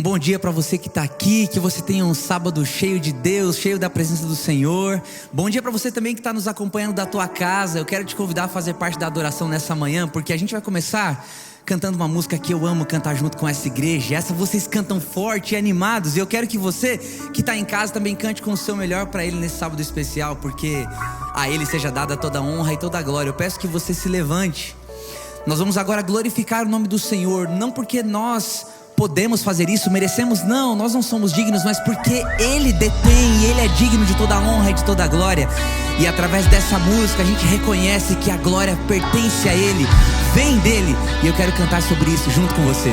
bom dia para você que está aqui, que você tenha um sábado cheio de Deus, cheio da presença do Senhor. Bom dia para você também que está nos acompanhando da tua casa. Eu quero te convidar a fazer parte da adoração nessa manhã, porque a gente vai começar cantando uma música que eu amo cantar junto com essa igreja. Essa vocês cantam forte e animados, e eu quero que você que está em casa também cante com o seu melhor para Ele nesse sábado especial, porque a Ele seja dada toda a honra e toda a glória. Eu peço que você se levante. Nós vamos agora glorificar o nome do Senhor, não porque nós podemos fazer isso, merecemos, não, nós não somos dignos, mas porque Ele detém, Ele é digno de toda a honra e de toda a glória. E através dessa música a gente reconhece que a glória pertence a Ele, vem dEle, e eu quero cantar sobre isso junto com você.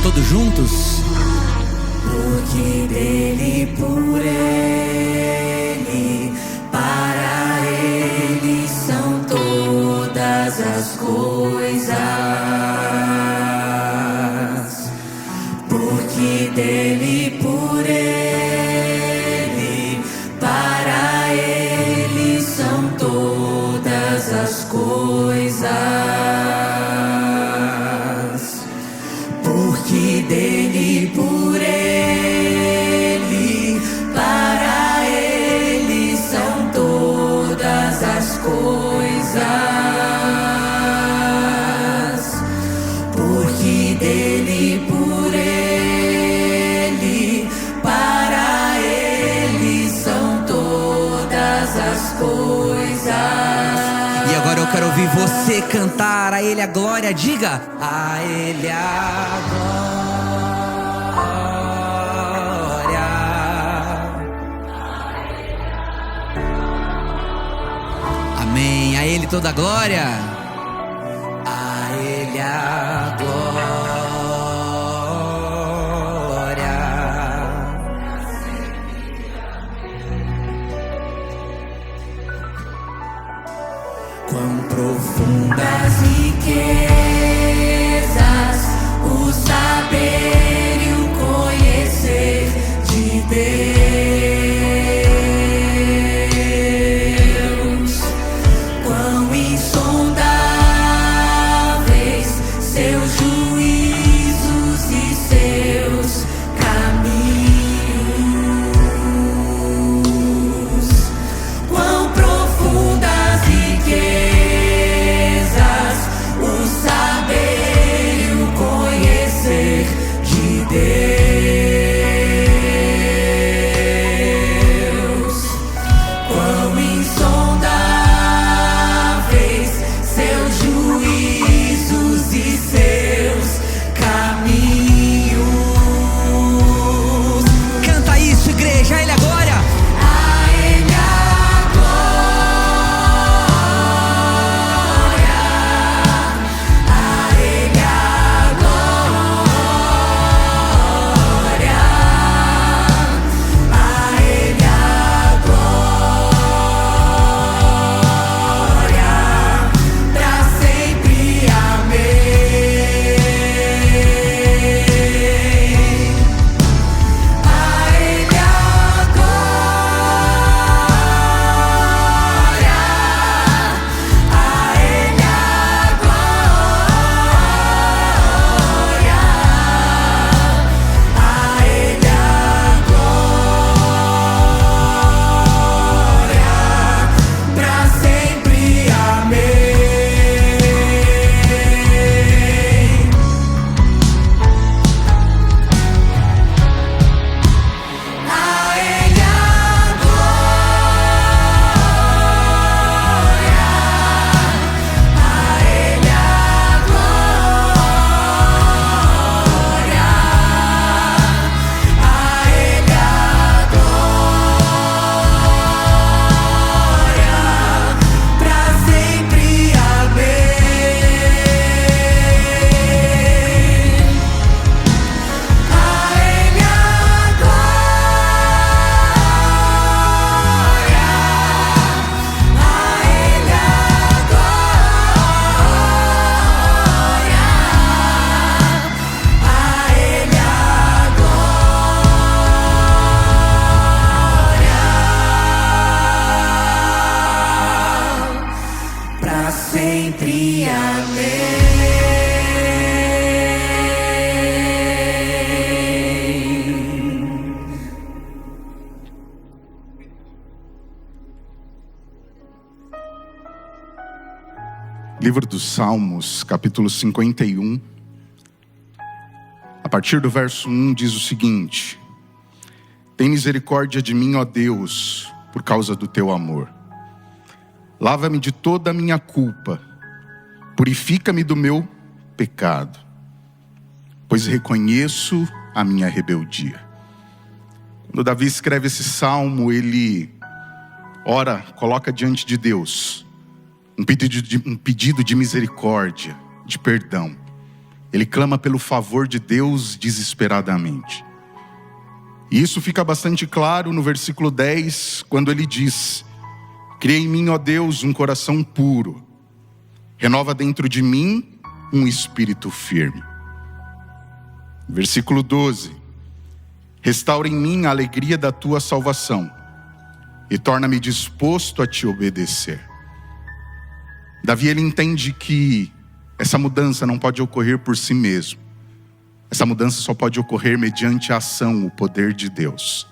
Todos juntos? Porque dele, por ele, para ele são todas as coisas. Porque dele, por ele, para ele são todas as coisas. Porque dele, por ele, para ele são todas as coisas. Porque dele, por ele, para ele são todas as coisas. E agora eu quero ouvir você cantar a Ele a glória. Diga: a Ele a glória. Amém. A Ele toda a glória. A Ele a glória. Quão profundas riquezas o saber e o conhecer de Deus. Quão insondáveis seus juízos e seus caminhos. Quão profundas riquezas o saber Livro dos Salmos, capítulo 51. A partir do verso 1 diz o seguinte: Tem misericórdia de mim, ó Deus, por causa do teu amor. Lava-me de toda a minha culpa, purifica-me do meu pecado, pois reconheço a minha rebeldia. Quando Davi escreve esse salmo, ele ora, coloca diante de Deus um pedido de misericórdia, de perdão. Ele clama pelo favor de Deus desesperadamente. E isso fica bastante claro no versículo 10, quando ele diz: Cria em mim, ó Deus, um coração puro. Renova dentro de mim um espírito firme. Versículo 12: Restaura em mim a alegria da tua salvação e torna-me disposto a te obedecer. Davi, ele entende que essa mudança não pode ocorrer por si mesmo. Essa mudança só pode ocorrer mediante a ação, o poder de Deus.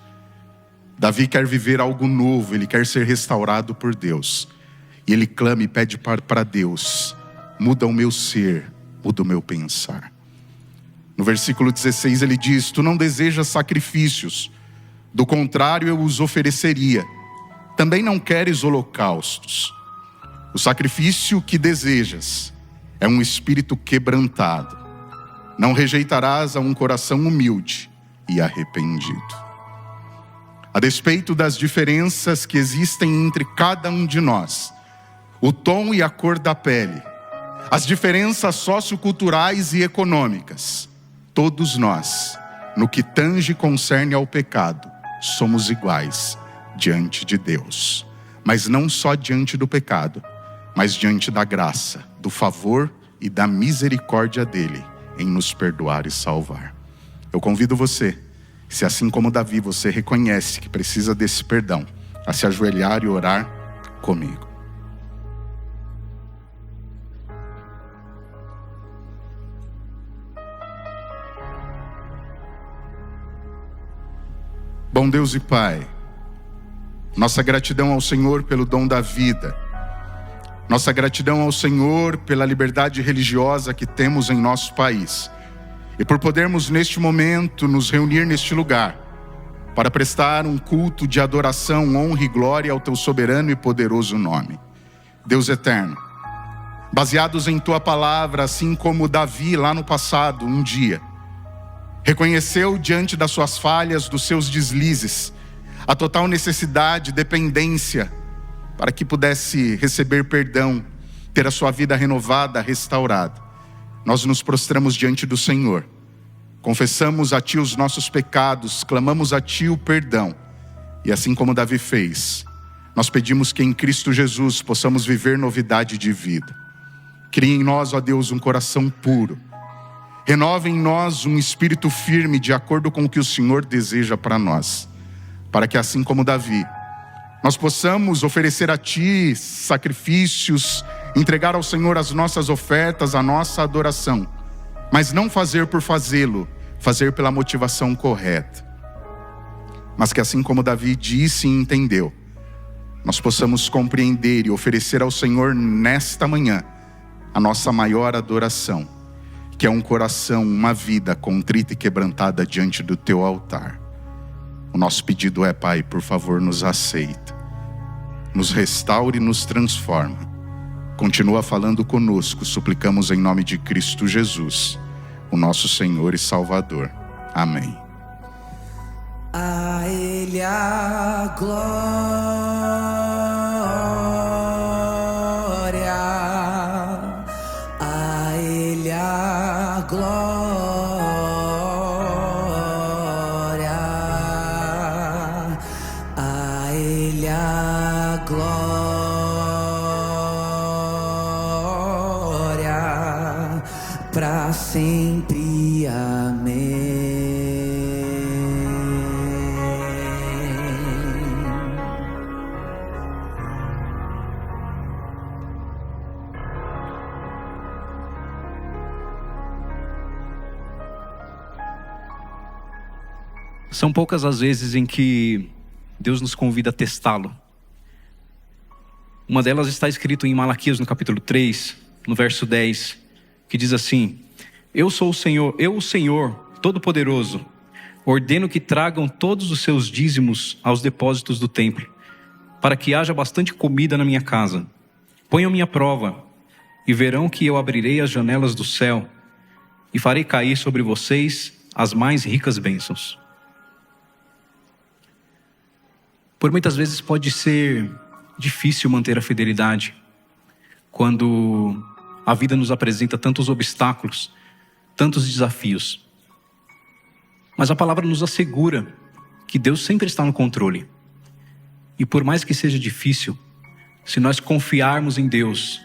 Davi quer viver algo novo, ele quer ser restaurado por Deus. E ele clama e pede para Deus: muda o meu ser, muda o meu pensar. No versículo 16 ele diz: Tu não desejas sacrifícios, do contrário eu os ofereceria. Também não queres holocaustos. O sacrifício que desejas é um espírito quebrantado. Não rejeitarás a um coração humilde e arrependido. A despeito das diferenças que existem entre cada um de nós, o tom e a cor da pele, as diferenças socioculturais e econômicas, todos nós, no que tange e concerne ao pecado, somos iguais diante de Deus. Mas não só diante do pecado, mas diante da graça, do favor e da misericórdia dele em nos perdoar e salvar. Eu convido você, se assim como Davi você reconhece que precisa desse perdão, a se ajoelhar e orar comigo. Bom Deus e Pai, nossa gratidão ao Senhor pelo dom da vida, nossa gratidão ao Senhor pela liberdade religiosa que temos em nosso país e por podermos neste momento nos reunir neste lugar para prestar um culto de adoração, honra e glória ao teu soberano e poderoso nome. Deus eterno, baseados em tua palavra, assim como Davi lá no passado, um dia, reconheceu diante das suas falhas, dos seus deslizes, a total necessidade, dependência, para que pudesse receber perdão, ter a sua vida renovada, restaurada. Nós nos prostramos diante do Senhor, confessamos a Ti os nossos pecados, clamamos a Ti o perdão, e assim como Davi fez, nós pedimos que em Cristo Jesus possamos viver novidade de vida. Crie em nós, ó Deus, um coração puro, renove em nós um espírito firme de acordo com o que o Senhor deseja para nós, para que assim como Davi, nós possamos oferecer a Ti sacrifícios, entregar ao Senhor as nossas ofertas, a nossa adoração, mas não fazer por fazê-lo, fazer pela motivação correta. Mas que assim como Davi disse e entendeu, nós possamos compreender e oferecer ao Senhor nesta manhã a nossa maior adoração, que é um coração, uma vida contrita e quebrantada diante do Teu altar. O nosso pedido é, Pai, por favor, nos aceita, nos restaure e nos transforma. Continua falando conosco, suplicamos em nome de Cristo Jesus, o nosso Senhor e Salvador. Amém. A Ele a glória, a Ele a glória, a Ele a glória, para sempre. Amém. São poucas as vezes em que Deus nos convida a testá-lo. Uma delas está escrito em Malaquias no capítulo 3, no verso 10, que diz assim: eu sou o Senhor Todo-Poderoso, ordeno que tragam todos os seus dízimos aos depósitos do templo, para que haja bastante comida na minha casa. Ponham-me à prova, e verão que eu abrirei as janelas do céu, e farei cair sobre vocês as mais ricas bênçãos. Por muitas vezes pode ser difícil manter a fidelidade, quando a vida nos apresenta tantos obstáculos, tantos desafios. Mas a palavra nos assegura que Deus sempre está no controle. E por mais que seja difícil, se nós confiarmos em Deus,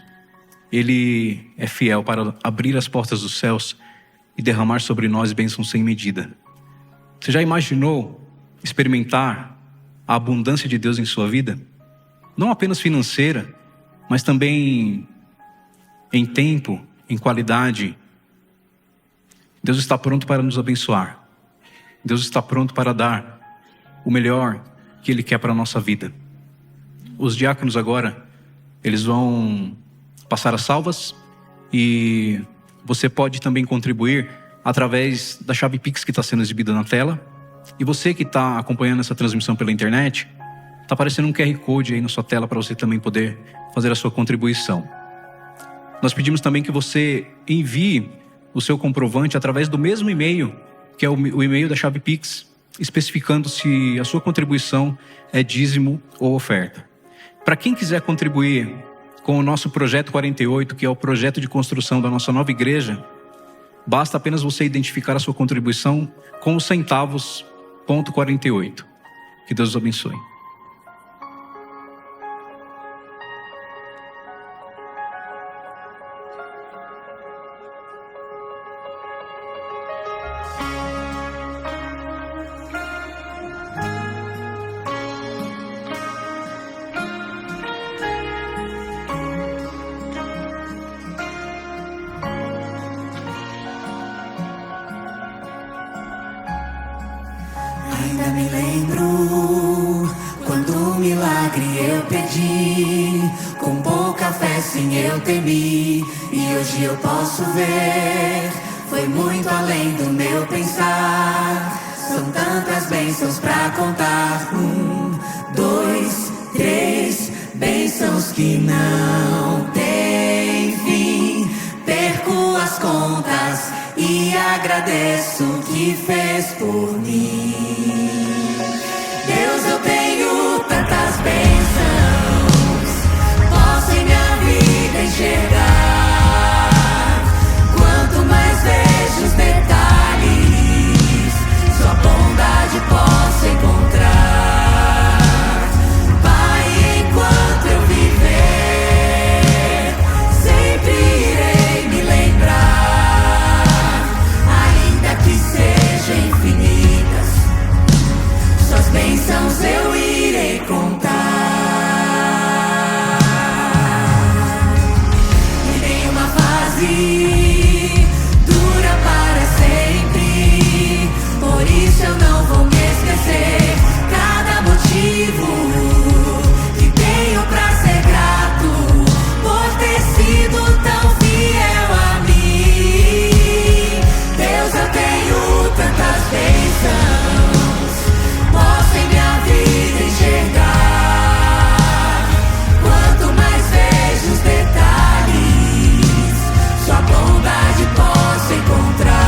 Ele é fiel para abrir as portas dos céus e derramar sobre nós bênçãos sem medida. Você já imaginou experimentar a abundância de Deus em sua vida? Não apenas financeira, mas também em tempo, em qualidade. Deus está pronto para nos abençoar. Deus está pronto para dar o melhor que Ele quer para a nossa vida. Os diáconos agora, eles vão passar as salvas, e você pode também contribuir através da chave Pix que está sendo exibida na tela. E você que está acompanhando essa transmissão pela internet, está aparecendo um QR Code aí na sua tela para você também poder fazer a sua contribuição. Nós pedimos também que você envie o seu comprovante através do mesmo e-mail, que é o e-mail da chave Pix, especificando se a sua contribuição é dízimo ou oferta. Para quem quiser contribuir com o nosso Projeto 48, que é o projeto de construção da nossa nova igreja, basta apenas você identificar a sua contribuição com os centavos, ponto 48. Que Deus os abençoe. Ainda me lembro quando um milagre eu pedi, com pouca fé sim eu temi, e hoje eu posso ver, foi muito além do meu pensar. São tantas bênçãos pra contar, 1, 2, 3, bênçãos que não tem fim. Perco as contas e agradeço o que fez por mim. Deus, eu tenho tantas bênçãos, posso em minha vida enxergar. Quanto mais vejo os detalhes, sua bondade posso encontrar. Pai, enquanto eu viver, sempre irei me lembrar, ainda que sejam infinitas, suas bênçãos eu irei contar. E nenhuma fase dura para sempre, por isso eu não vou me esquecer. Cada motivo que tenho pra ser grato, por ter sido tão fiel a mim. Deus, eu tenho tantas bênçãos, posso em minha vida enxergar. Quanto mais vejo os detalhes, sua bondade posso encontrar.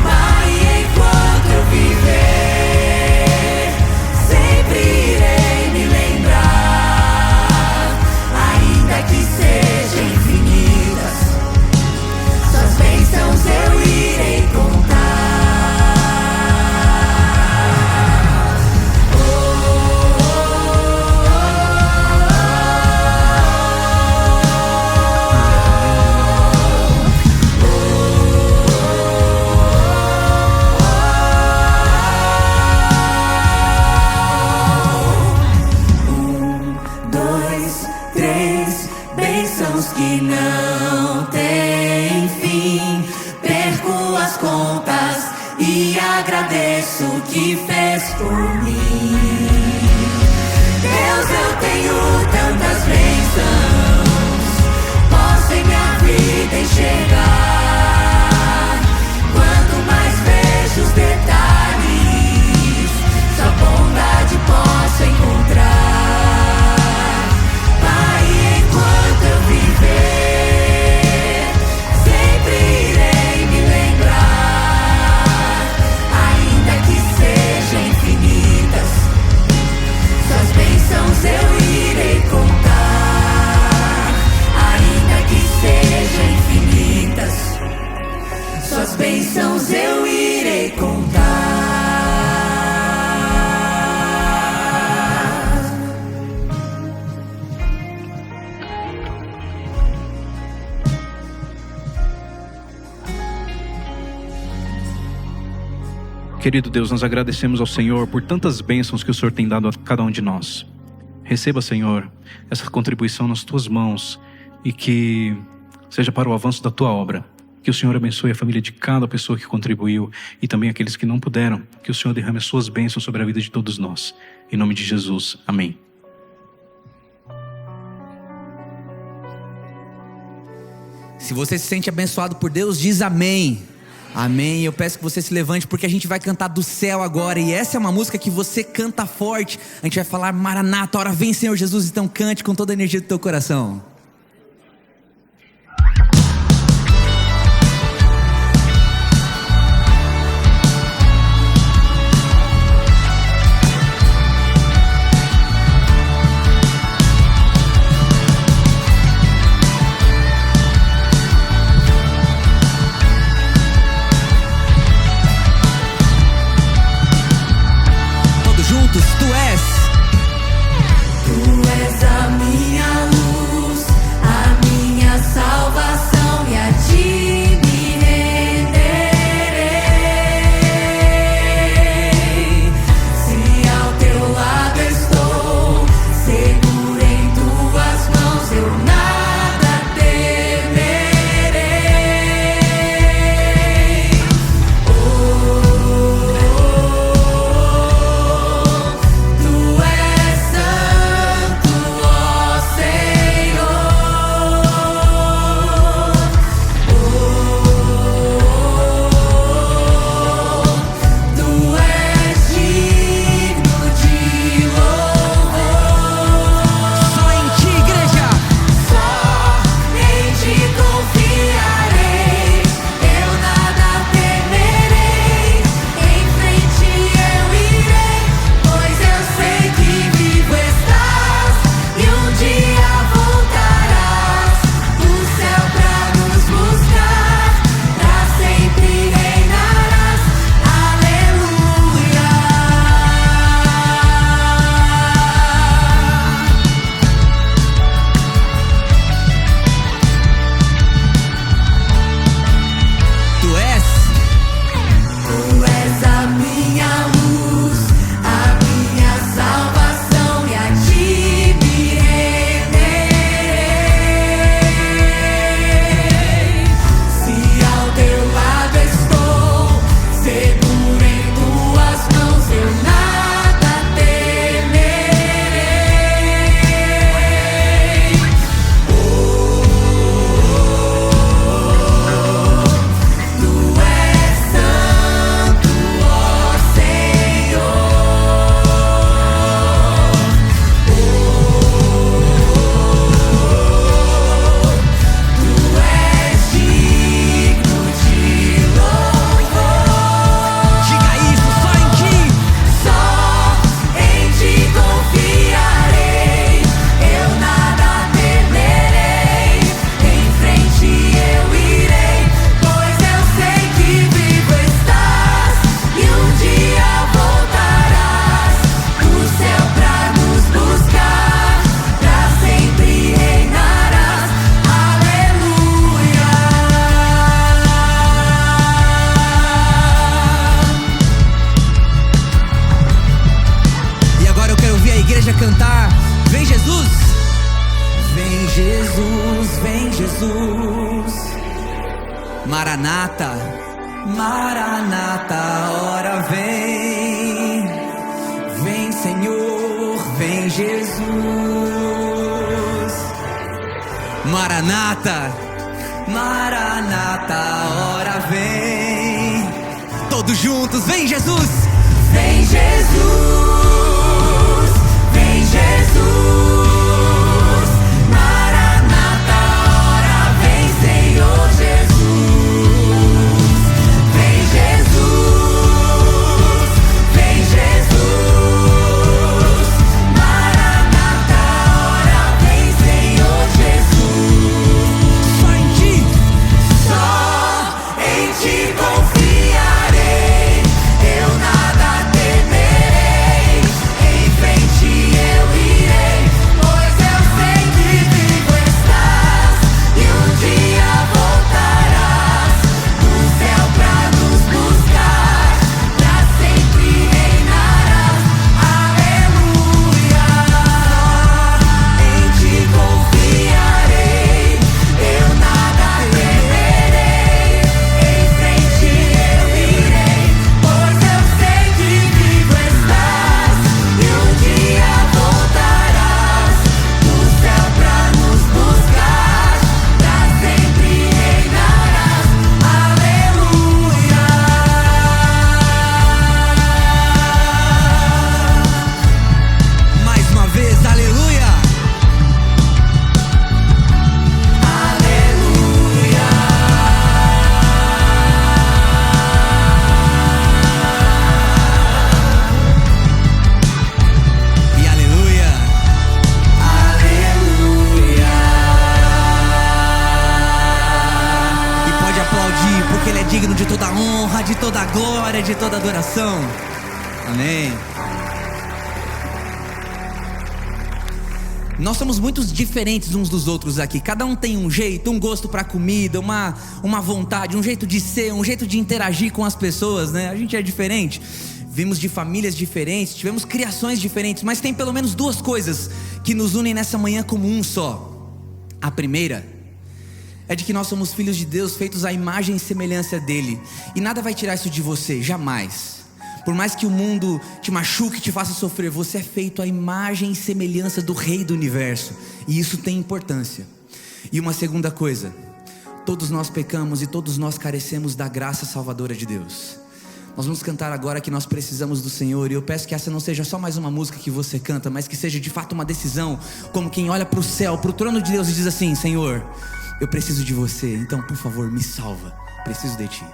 Pai, enquanto eu viver, sempre irei me lembrar, ainda que sejam infinitas, suas bênçãos eu irei contar. Dois, três, bênçãos que não têm fim. Perco as contas e agradeço o que fez por mim. Deus, eu tenho tantas bênçãos, bênçãos eu irei contar, ainda que sejam infinitas, suas bênçãos eu irei contar. Querido Deus, nós agradecemos ao Senhor por tantas bênçãos que o Senhor tem dado a cada um de nós. Receba, Senhor, essa contribuição nas Tuas mãos e que seja para o avanço da Tua obra. Que o Senhor abençoe a família de cada pessoa que contribuiu e também aqueles que não puderam. Que o Senhor derrame as Suas bênçãos sobre a vida de todos nós. Em nome de Jesus. Amém. Se você se sente abençoado por Deus, diz amém. Amém. Eu peço que você se levante porque a gente vai cantar do céu agora. E essa é uma música que você canta forte. A gente vai falar Maranata, ora vem Senhor Jesus. Então cante com toda a energia do teu coração. Tu és a minha luz, a minha salvação, e a ti me renderei. Se ao teu lado estou, seguro em tuas mãos, eu nada temerei. Tu és santo, ó Senhor. Tu és digno de louvor. Só em ti, igreja. Só em ti confiarei, eu nada temerei. Em frente eu irei, pois eu sei que vivo estás e um dia voltarás do céu pra nos buscar, pra sempre reinarás. Aleluia. Tu és a minha luz, a minha salvação, e a ti me renderei. Se ao teu lado estou, seguro em tuas mãos, eu nada temerei. Tu és santo, ó Senhor. Tu és digno de louvor. Diga isso, só em ti. Só em ti confiarei, eu nada temerei. Em frente eu irei, pois eu sei que vivo estás e um dia voltarás do céu pra nos buscar, pra sempre reinarás. Aleluia. E agora eu quero ouvir a igreja cantar. Vem Jesus. Vem Jesus, vem Jesus. Maranata, Maranata, ora vem. Vem Senhor, vem Jesus. Maranata, Maranata, ora vem. Todos juntos, vem Jesus. Vem Jesus, vem Jesus. Maranata, ora vem Senhor Jesus. Vem Jesus, vem Jesus. Maranata. de toda honra, de toda glória, de toda adoração. Amém. Nós somos muito diferentes uns dos outros aqui. Cada um tem um jeito, um gosto para comida, uma vontade, um jeito de ser, um jeito de interagir com as pessoas, né? A gente é diferente. Vimos de famílias diferentes, tivemos criações diferentes, mas tem pelo menos duas coisas que nos unem nessa manhã como um só. A primeira é de que nós somos filhos de Deus, feitos à imagem e semelhança dele. E nada vai tirar isso de você, jamais. Por mais que o mundo te machuque, te faça sofrer, você é feito à imagem e semelhança do Rei do Universo. E isso tem importância. E uma segunda coisa: todos nós pecamos e todos nós carecemos da graça salvadora de Deus. Nós vamos cantar agora que nós precisamos do Senhor. E eu peço que essa não seja só mais uma música que você canta, mas que seja de fato uma decisão, como quem olha para o céu, para o trono de Deus e diz assim: Senhor, eu preciso de você, então por favor me salva, preciso de ti.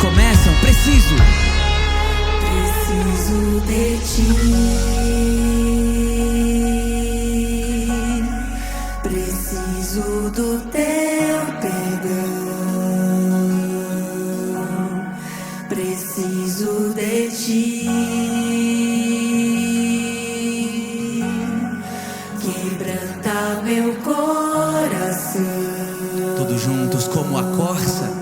Começam, preciso de ti, preciso do teu perdão, preciso de ti, quebranta meu coração. Todos juntos como a corça.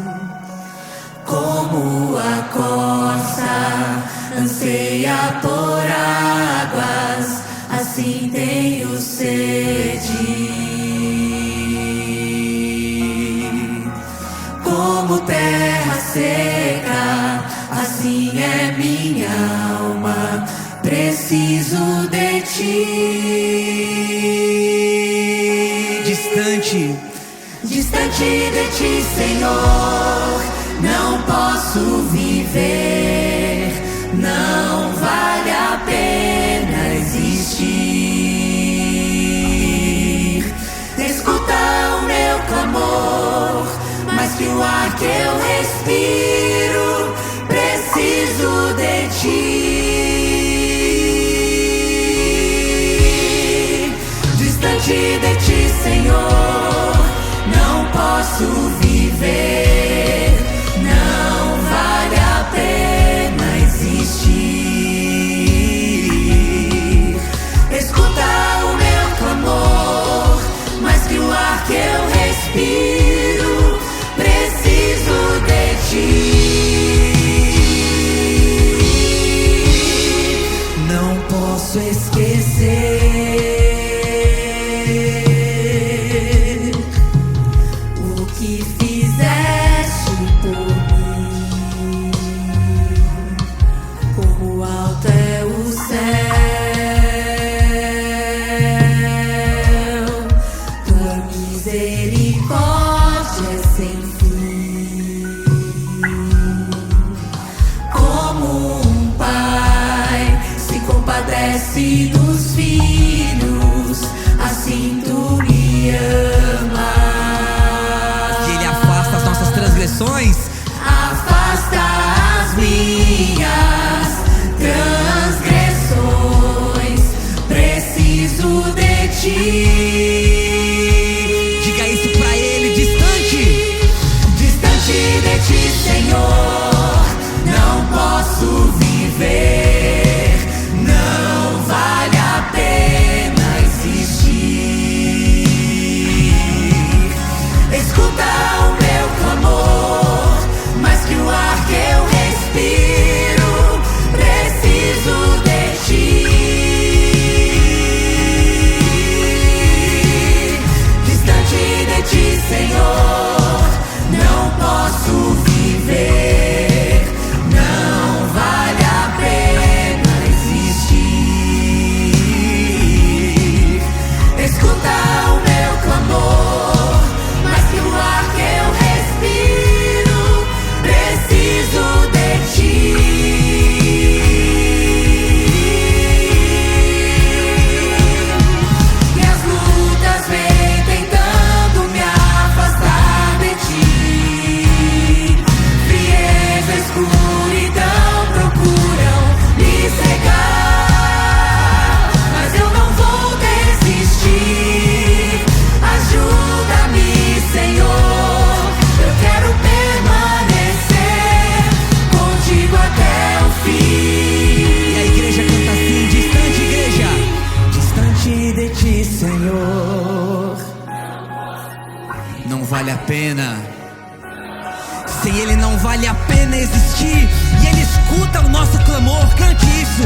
Como a corça anseia por águas, assim tenho sede. Como terra seca, assim é minha alma, preciso de ti. Distante de ti, Senhor, não posso viver, não vale a pena existir. Escuta o meu clamor, mais que o ar que eu respiro, preciso de ti. Distante de ti, Senhor, não posso viver, não vale a pena existir. Escuta o meu clamor, mais que o ar que eu respiro, preciso de ti. Não posso esquecer o que fizeste por mim. Como alto é o céu, tua misericórdia é sem fim. Como um pai se compadece dos filhos, assim tu me amas. Que Ele afasta as nossas transgressões. Afasta as minhas transgressões, preciso de ti. Diga isso pra Ele, distante de ti, Senhor, não posso viver, não vale a pena existir. pena. Sem Ele não vale a pena existir. E Ele escuta o nosso clamor. Cante isso.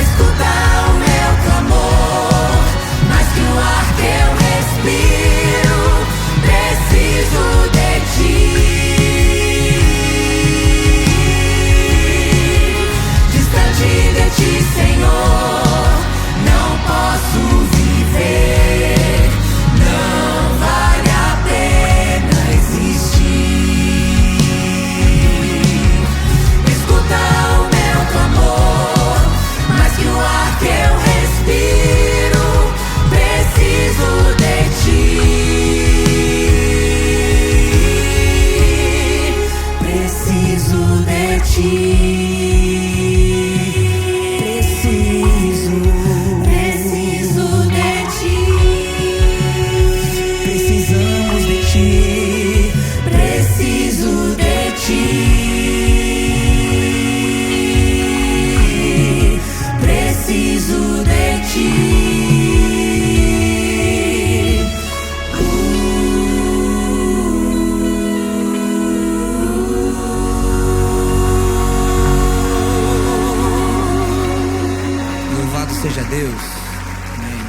Escuta o meu clamor, mais que o ar que eu respiro, preciso de ti. Distante de ti, Senhor, não posso viver. Não vale a pena existir. Escuta o meu clamor, mais que o ar que eu respiro, preciso de ti. Preciso de ti. Preciso de ti. Precisamos de ti. Preciso de ti. Preciso de ti. Louvado seja Deus. Amém.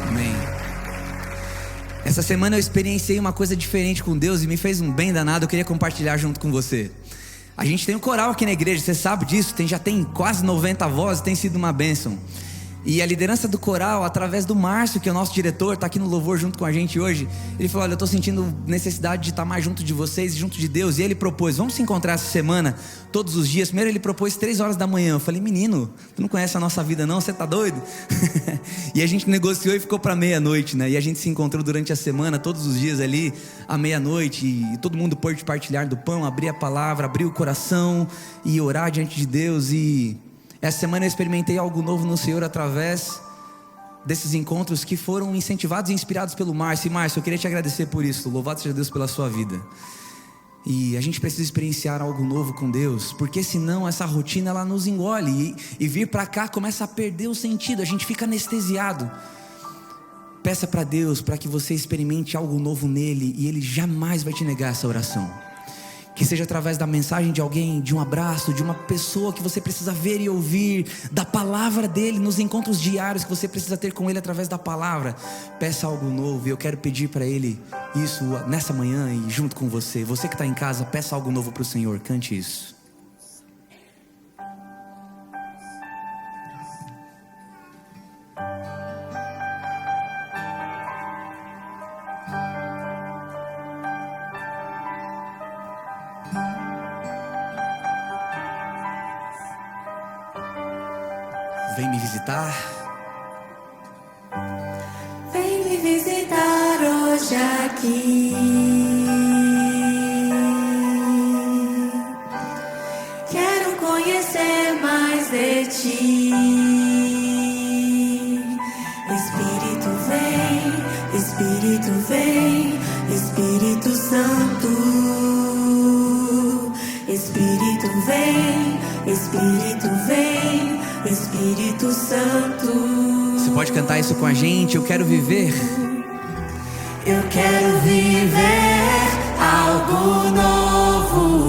Amém. Essa semana eu experienciei uma coisa diferente com Deus e me fez um bem danado. Eu queria compartilhar junto com você. A gente tem um coral aqui na igreja, você sabe disso, já tem quase 90 vozes, tem sido uma bênção. E a liderança do coral, através do Márcio, que é o nosso diretor, está aqui no louvor junto com a gente hoje. Ele falou, olha, eu estou sentindo necessidade de estar mais junto de vocês, junto de Deus. E ele propôs, vamos se encontrar essa semana, todos os dias. Primeiro ele propôs 3 horas da manhã. Eu falei, menino, tu não conhece a nossa vida não? Você tá doido? E a gente negociou e ficou para meia-noite, né? E a gente se encontrou durante a semana, todos os dias ali, à meia-noite. E todo mundo pôde partilhar do pão, abrir a palavra, abrir o coração e orar diante de Deus. E essa semana eu experimentei algo novo no Senhor através desses encontros que foram incentivados e inspirados pelo Márcio. E Márcio, eu queria te agradecer por isso. Louvado seja Deus pela sua vida. E a gente precisa experienciar algo novo com Deus, porque senão essa rotina ela nos engole e vir para cá começa a perder o sentido. A gente fica anestesiado. Peça para Deus para que você experimente algo novo nele, e Ele jamais vai te negar essa oração. Que seja através da mensagem de alguém, de um abraço, de uma pessoa que você precisa ver e ouvir, da palavra dele, nos encontros diários que você precisa ter com ele através da palavra. Peça algo novo, e eu quero pedir para ele isso nessa manhã e junto com você. Você que está em casa, peça algo novo para o Senhor, cante isso. Vem me visitar. Vem me visitar hoje aqui. Quero conhecer mais de ti. Espírito vem, Espírito vem, Espírito Santo. Espírito vem, Espírito vem, Espírito Santo. Você pode cantar isso com a gente? Eu quero viver. Eu quero viver algo novo.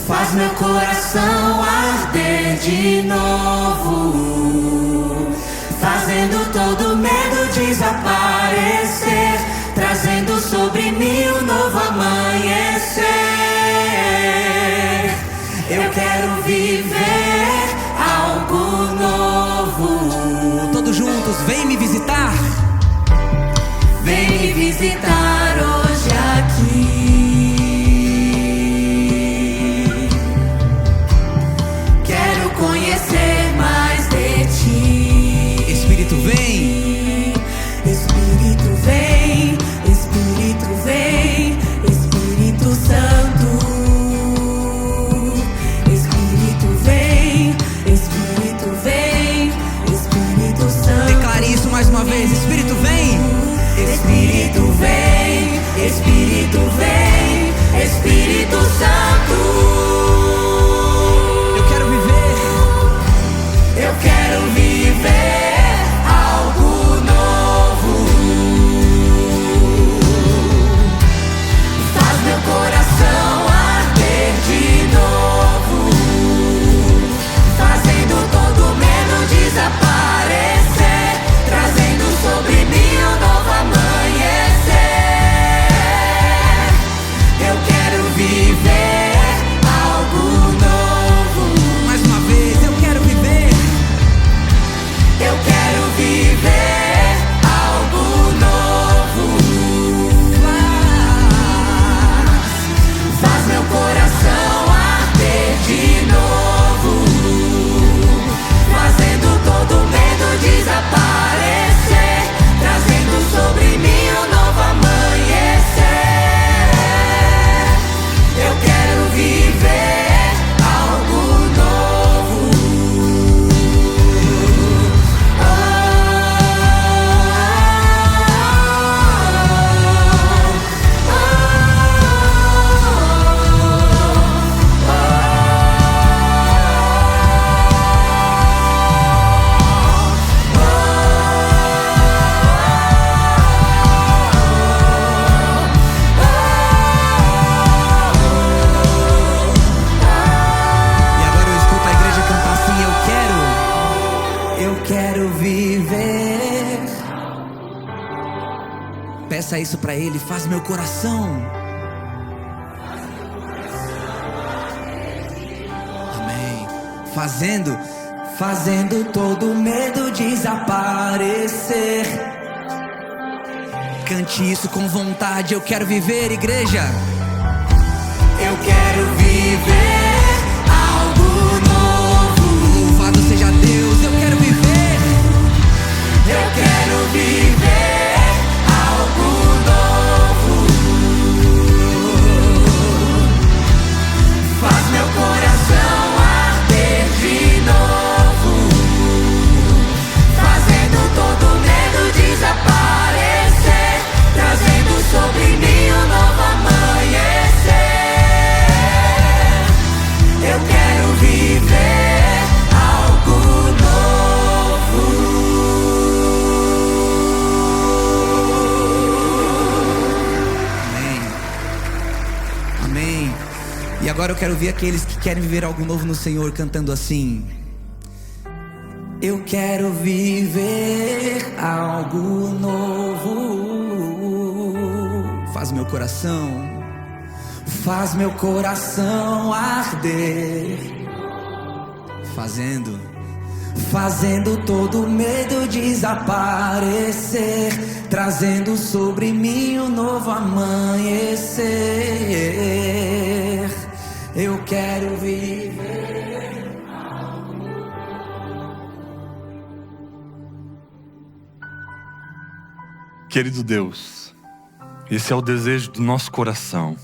Faz meu coração arder de novo, fazendo todo medo desaparecer, trazendo sobre mim um novo amanhecer. Eu quero viver algo novo. Todos juntos, vem me visitar. Vem me visitar hoje aqui. Quero conhecer mais de ti. Espírito vem. Espírito vem, Espírito vem, Espírito Santo. Peça isso para Ele. Faz meu coração. Amém. Fazendo todo medo desaparecer. Cante isso com vontade. Eu quero viver, igreja. Eu quero viver algo novo. Louvado seja Deus. Eu quero viver. Eu quero viver algo novo. Faz meu coração arder de novo, fazendo todo medo desaparecer, trazendo sobre mim um novo amanhecer. Eu quero viver algo novo. Amém. Amém. E agora eu quero ver aqueles que querem viver algo novo no Senhor cantando assim. Eu quero viver algo novo. Faz meu coração arder. Fazendo todo medo desaparecer, trazendo sobre mim um novo amanhecer. Eu quero viver. Querido Deus, esse é o desejo do nosso coração.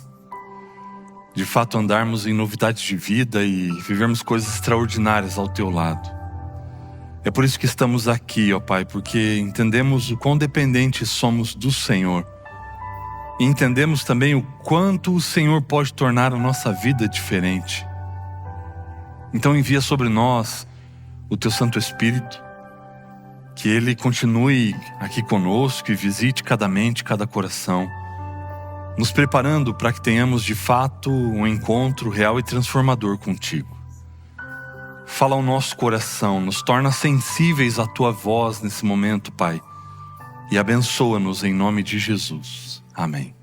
De fato andarmos em novidades de vida e vivermos coisas extraordinárias ao Teu lado. É por isso que estamos aqui, ó Pai, porque entendemos o quão dependentes somos do Senhor. E entendemos também o quanto o Senhor pode tornar a nossa vida diferente. Então envia sobre nós o Teu Santo Espírito, que Ele continue aqui conosco e visite cada mente, cada coração, nos preparando para que tenhamos de fato um encontro real e transformador contigo. Fala ao nosso coração, nos torna sensíveis à Tua voz nesse momento, Pai, e abençoa-nos em nome de Jesus. Amém.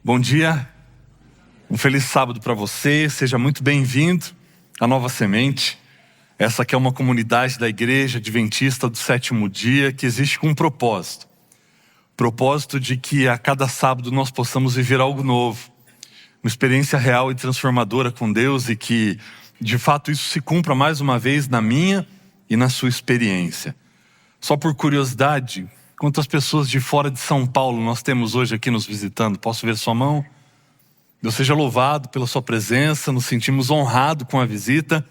Bom dia, um feliz sábado para você, seja muito bem-vindo à Nova Semente. Essa aqui é uma comunidade da Igreja Adventista do Sétimo Dia que existe com um propósito. Propósito de que a cada sábado nós possamos viver algo novo, uma experiência real e transformadora com Deus e que de fato isso se cumpra mais uma vez na minha e na sua experiência. Só por curiosidade, quantas pessoas de fora de São Paulo nós temos hoje aqui nos visitando? Posso ver sua mão? Deus seja louvado pela sua presença, nos sentimos honrados com a visita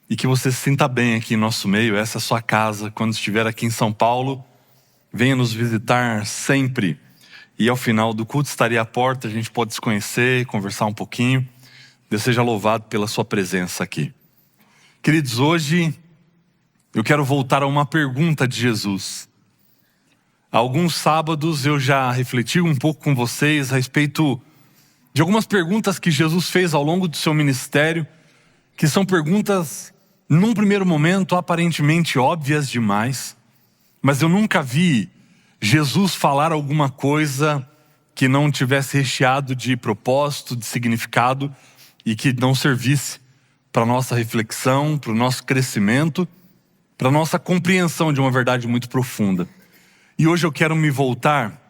e que você se sinta bem aqui em nosso meio. Essa é a sua casa. Quando estiver aqui em São Paulo, venha nos visitar sempre. E ao final do culto estarei à porta, a gente pode se conhecer, conversar um pouquinho. Deus seja louvado pela sua presença aqui. Queridos, hoje eu quero voltar a uma pergunta de Jesus. Há alguns sábados eu já refleti um pouco com vocês a respeito de algumas perguntas que Jesus fez ao longo do seu ministério, que são perguntas, num primeiro momento, aparentemente óbvias demais, mas eu nunca vi Jesus falar alguma coisa que não tivesse recheado de propósito, de significado e que não servisse para a nossa reflexão, para o nosso crescimento, para a nossa compreensão de uma verdade muito profunda. E hoje eu quero me voltar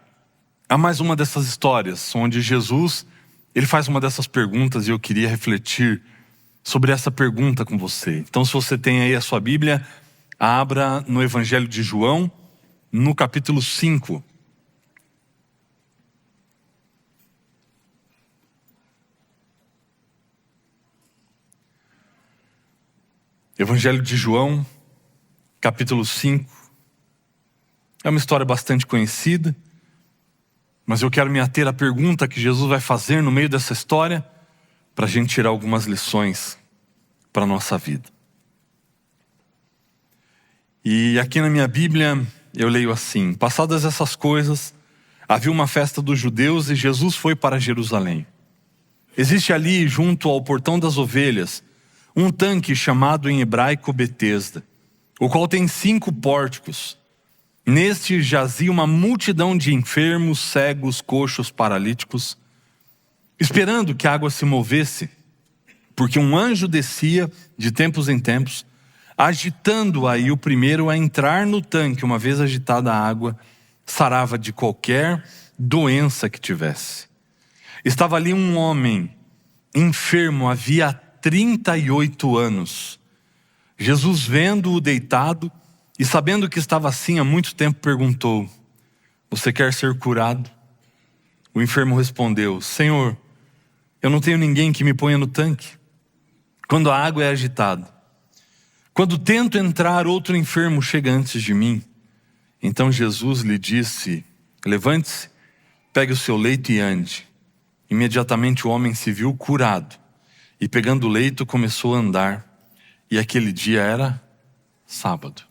a mais uma dessas histórias, onde Jesus, ele faz uma dessas perguntas e eu queria refletir sobre essa pergunta com você. Então, se você tem aí a sua Bíblia, abra no Evangelho de João, no capítulo 5. Evangelho de João, capítulo 5. É uma história bastante conhecida, mas eu quero me ater à pergunta que Jesus vai fazer no meio dessa história, para a gente tirar algumas lições para a nossa vida. E aqui na minha Bíblia eu leio assim: passadas essas coisas, havia uma festa dos judeus e Jesus foi para Jerusalém. Existe ali, junto ao portão das ovelhas, um tanque chamado em hebraico Betesda, o qual tem 5 pórticos. Neste jazia uma multidão de enfermos, cegos, coxos, paralíticos, esperando que a água se movesse, porque um anjo descia de tempos em tempos, agitando aí o primeiro a entrar no tanque. Uma vez agitada a água, sarava de qualquer doença que tivesse. Estava ali um homem enfermo havia 38 anos. Jesus, vendo-o deitado e sabendo que estava assim há muito tempo, perguntou: você quer ser curado? O enfermo respondeu: Senhor, eu não tenho ninguém que me ponha no tanque quando a água é agitada. Quando tento entrar, outro enfermo chega antes de mim. Então Jesus lhe disse: levante-se, pegue o seu leito e ande. Imediatamente o homem se viu curado e, pegando o leito, começou a andar. E aquele dia era sábado.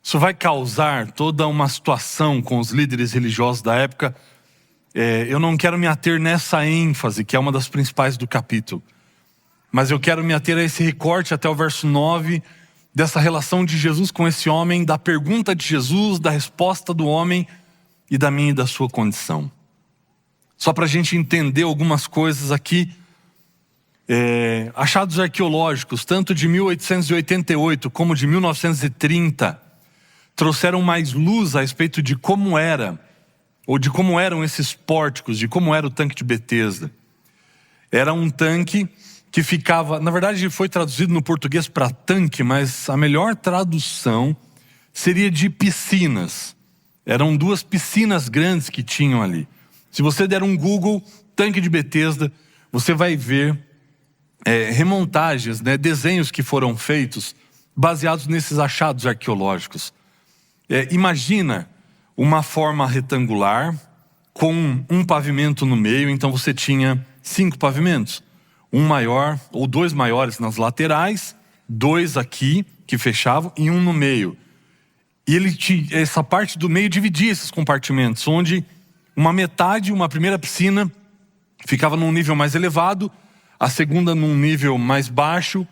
Isso vai causar toda uma situação com os líderes religiosos da época. Eu não quero me ater nessa ênfase, que é uma das principais do capítulo, mas eu quero me ater a esse recorte até o verso 9, dessa relação de Jesus com esse homem, da pergunta de Jesus, da resposta do homem e da minha e da sua condição. Só para a gente entender algumas coisas aqui, achados arqueológicos, tanto de 1888 como de 1930, trouxeram mais luz a respeito de como era, ou de como eram esses pórticos, de como era o tanque de Betesda. Era um tanque que ficava, na verdade foi traduzido no português para tanque, mas a melhor tradução seria de piscinas. Eram 2 piscinas grandes que tinham ali. Se você der um Google, tanque de Betesda, você vai ver remontagens, desenhos que foram feitos baseados nesses achados arqueológicos. Imagina uma forma retangular com um pavimento no meio. Então você tinha 5 pavimentos, um maior ou 2 maiores nas laterais, 2 aqui que fechavam e um no meio. E essa parte do meio dividia esses compartimentos, onde uma metade, uma primeira piscina, ficava num nível mais elevado, a segunda num nível mais baixo,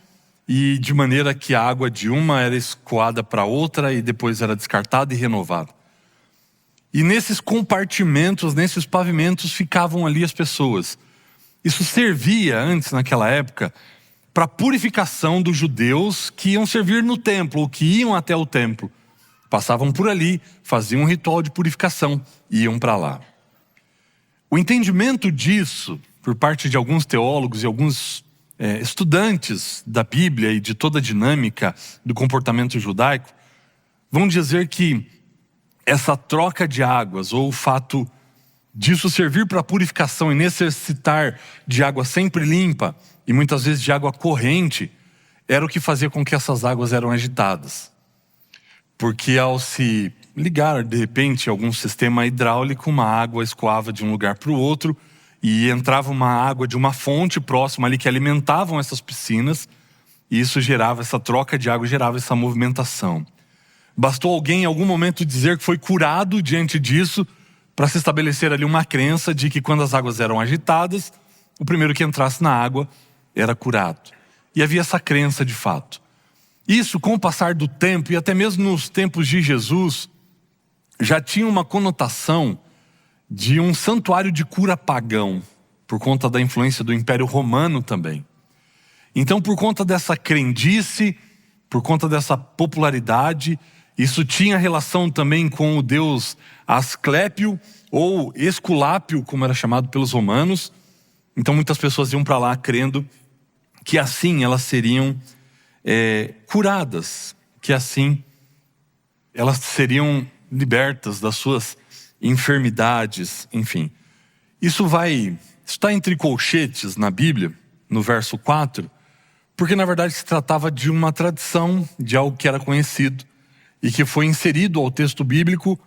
e de maneira que a água de uma era escoada para outra e depois era descartada e renovada. E nesses compartimentos, nesses pavimentos, ficavam ali as pessoas. Isso servia antes, naquela época, para a purificação dos judeus que iam servir no templo, ou que iam até o templo. Passavam por ali, faziam um ritual de purificação e iam para lá. O entendimento disso, por parte de alguns teólogos e alguns estudantes da Bíblia e de toda a dinâmica do comportamento judaico, vão dizer que essa troca de águas, ou o fato disso servir para a purificação e necessitar de água sempre limpa, e muitas vezes de água corrente, era o que fazia com que essas águas eram agitadas. Porque ao se ligar, de repente, algum sistema hidráulico, uma água escoava de um lugar para o outro, e entrava uma água de uma fonte próxima ali que alimentavam essas piscinas, e isso gerava, essa troca de água gerava essa movimentação. Bastou alguém em algum momento dizer que foi curado diante disso, para se estabelecer ali uma crença de que quando as águas eram agitadas, o primeiro que entrasse na água era curado. E havia essa crença de fato. Isso, com o passar do tempo, e até mesmo nos tempos de Jesus, já tinha uma conotação de um santuário de cura pagão, por conta da influência do Império Romano também. Então, por conta dessa crendice, por conta dessa popularidade, isso tinha relação também com o deus Asclépio, ou Esculápio, como era chamado pelos romanos. Então muitas pessoas iam para lá crendo que assim elas seriam curadas, que assim elas seriam libertas das suas enfermidades, enfim. Isso está entre colchetes na Bíblia, no verso 4, porque na verdade se tratava de uma tradição, de algo que era conhecido e que foi inserido ao texto bíblico,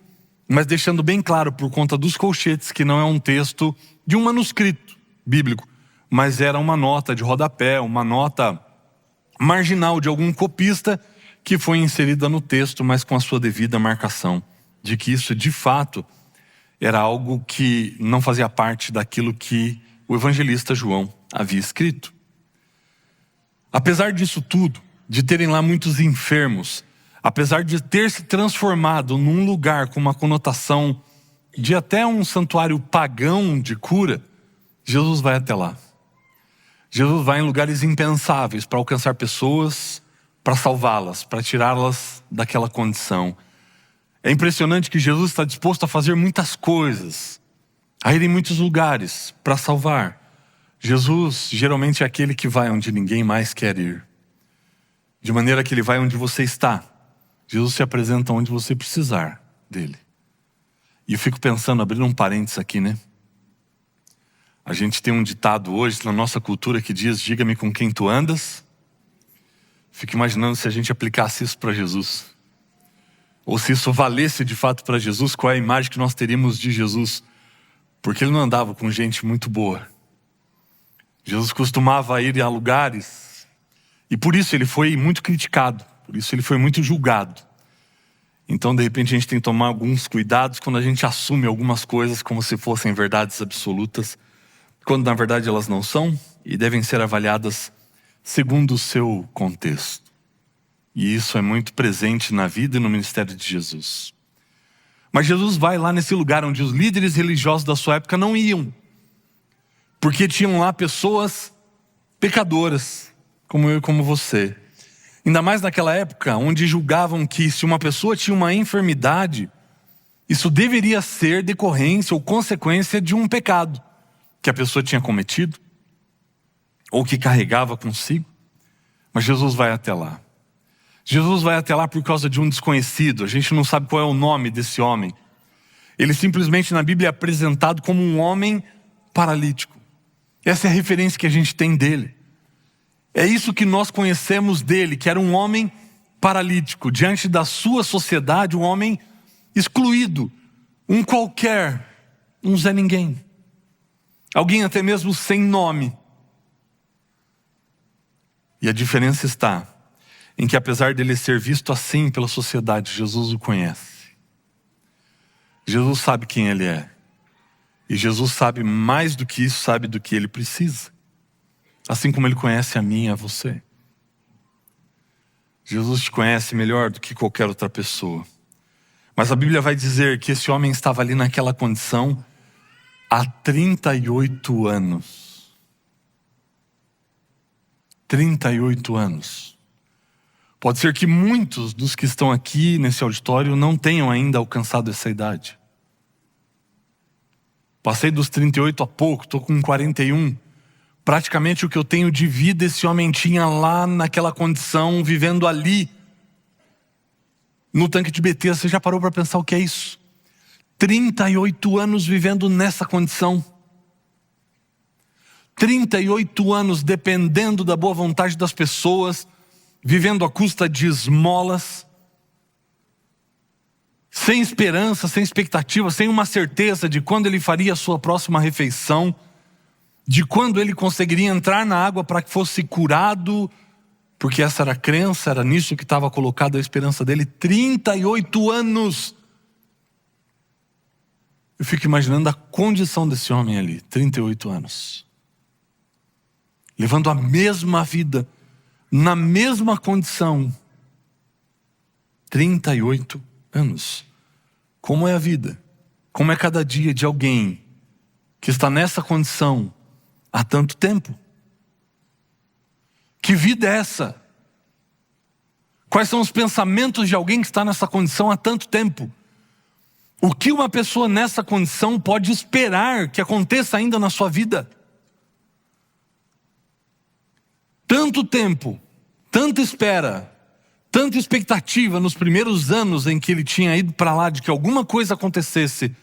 mas deixando bem claro por conta dos colchetes que não é um texto de um manuscrito bíblico, mas era uma nota de rodapé, uma nota marginal de algum copista que foi inserida no texto, mas com a sua devida marcação de que isso de fato era algo que não fazia parte daquilo que o evangelista João havia escrito. Apesar disso tudo, de terem lá muitos enfermos, apesar de ter se transformado num lugar com uma conotação de até um santuário pagão de cura, Jesus vai até lá. Jesus vai em lugares impensáveis para alcançar pessoas, para salvá-las, para tirá-las daquela condição. É impressionante que Jesus está disposto a fazer muitas coisas, a ir em muitos lugares para salvar. Jesus geralmente é aquele que vai onde ninguém mais quer ir. De maneira que ele vai onde você está. Jesus se apresenta onde você precisar dele. E eu fico pensando, abrindo um parênteses aqui, né? A gente tem um ditado hoje na nossa cultura que diz: diga-me com quem tu andas. Fico imaginando se a gente aplicasse isso para Jesus. Ou se isso valesse de fato para Jesus, qual é a imagem que nós teríamos de Jesus? Porque ele não andava com gente muito boa. Jesus costumava ir a lugares, e por isso ele foi muito criticado, por isso ele foi muito julgado. Então, de repente, a gente tem que tomar alguns cuidados quando a gente assume algumas coisas como se fossem verdades absolutas, quando na verdade elas não são, e devem ser avaliadas segundo o seu contexto. E isso é muito presente na vida e no ministério de Jesus. Mas Jesus vai lá nesse lugar onde os líderes religiosos da sua época não iam, porque tinham lá pessoas pecadoras, como eu e como você. Ainda mais naquela época, onde julgavam que se uma pessoa tinha uma enfermidade, isso deveria ser decorrência ou consequência de um pecado que a pessoa tinha cometido, ou que carregava consigo. Mas Jesus vai até lá. Jesus vai até lá por causa de um desconhecido. A gente não sabe qual é o nome desse homem. Ele simplesmente na Bíblia é apresentado como um homem paralítico. Essa é a referência que a gente tem dele. É isso que nós conhecemos dele, que era um homem paralítico. Diante da sua sociedade, um homem excluído. Um qualquer, um Zé Ninguém. Alguém até mesmo sem nome. E a diferença está em que, apesar dele ser visto assim pela sociedade, Jesus o conhece. Jesus sabe quem ele é. E Jesus sabe mais do que isso, sabe do que ele precisa. Assim como ele conhece a mim e a você. Jesus te conhece melhor do que qualquer outra pessoa. Mas a Bíblia vai dizer que esse homem estava ali naquela condição há 38 anos. 38 anos. Pode ser que muitos dos que estão aqui nesse auditório não tenham ainda alcançado essa idade. Passei dos 38 há pouco, estou com 41. Praticamente o que eu tenho de vida esse homem tinha lá naquela condição, vivendo ali, no tanque de BT. Você já parou para pensar o que é isso? 38 anos vivendo nessa condição. 38 anos dependendo da boa vontade das pessoas, vivendo à custa de esmolas, sem esperança, sem expectativa, sem uma certeza de quando ele faria a sua próxima refeição, de quando ele conseguiria entrar na água para que fosse curado, porque essa era a crença, era nisso que estava colocada a esperança dele. 38 anos. Eu fico imaginando a condição desse homem ali, 38 anos. Levando a mesma vida, na mesma condição. 38 anos. Como é a vida? Como é cada dia de alguém que está nessa condição há tanto tempo? Que vida é essa? Quais são os pensamentos de alguém que está nessa condição há tanto tempo? O que uma pessoa nessa condição pode esperar que aconteça ainda na sua vida? Tanto tempo, tanta espera, tanta expectativa nos primeiros anos em que ele tinha ido para lá de que alguma coisa acontecesse.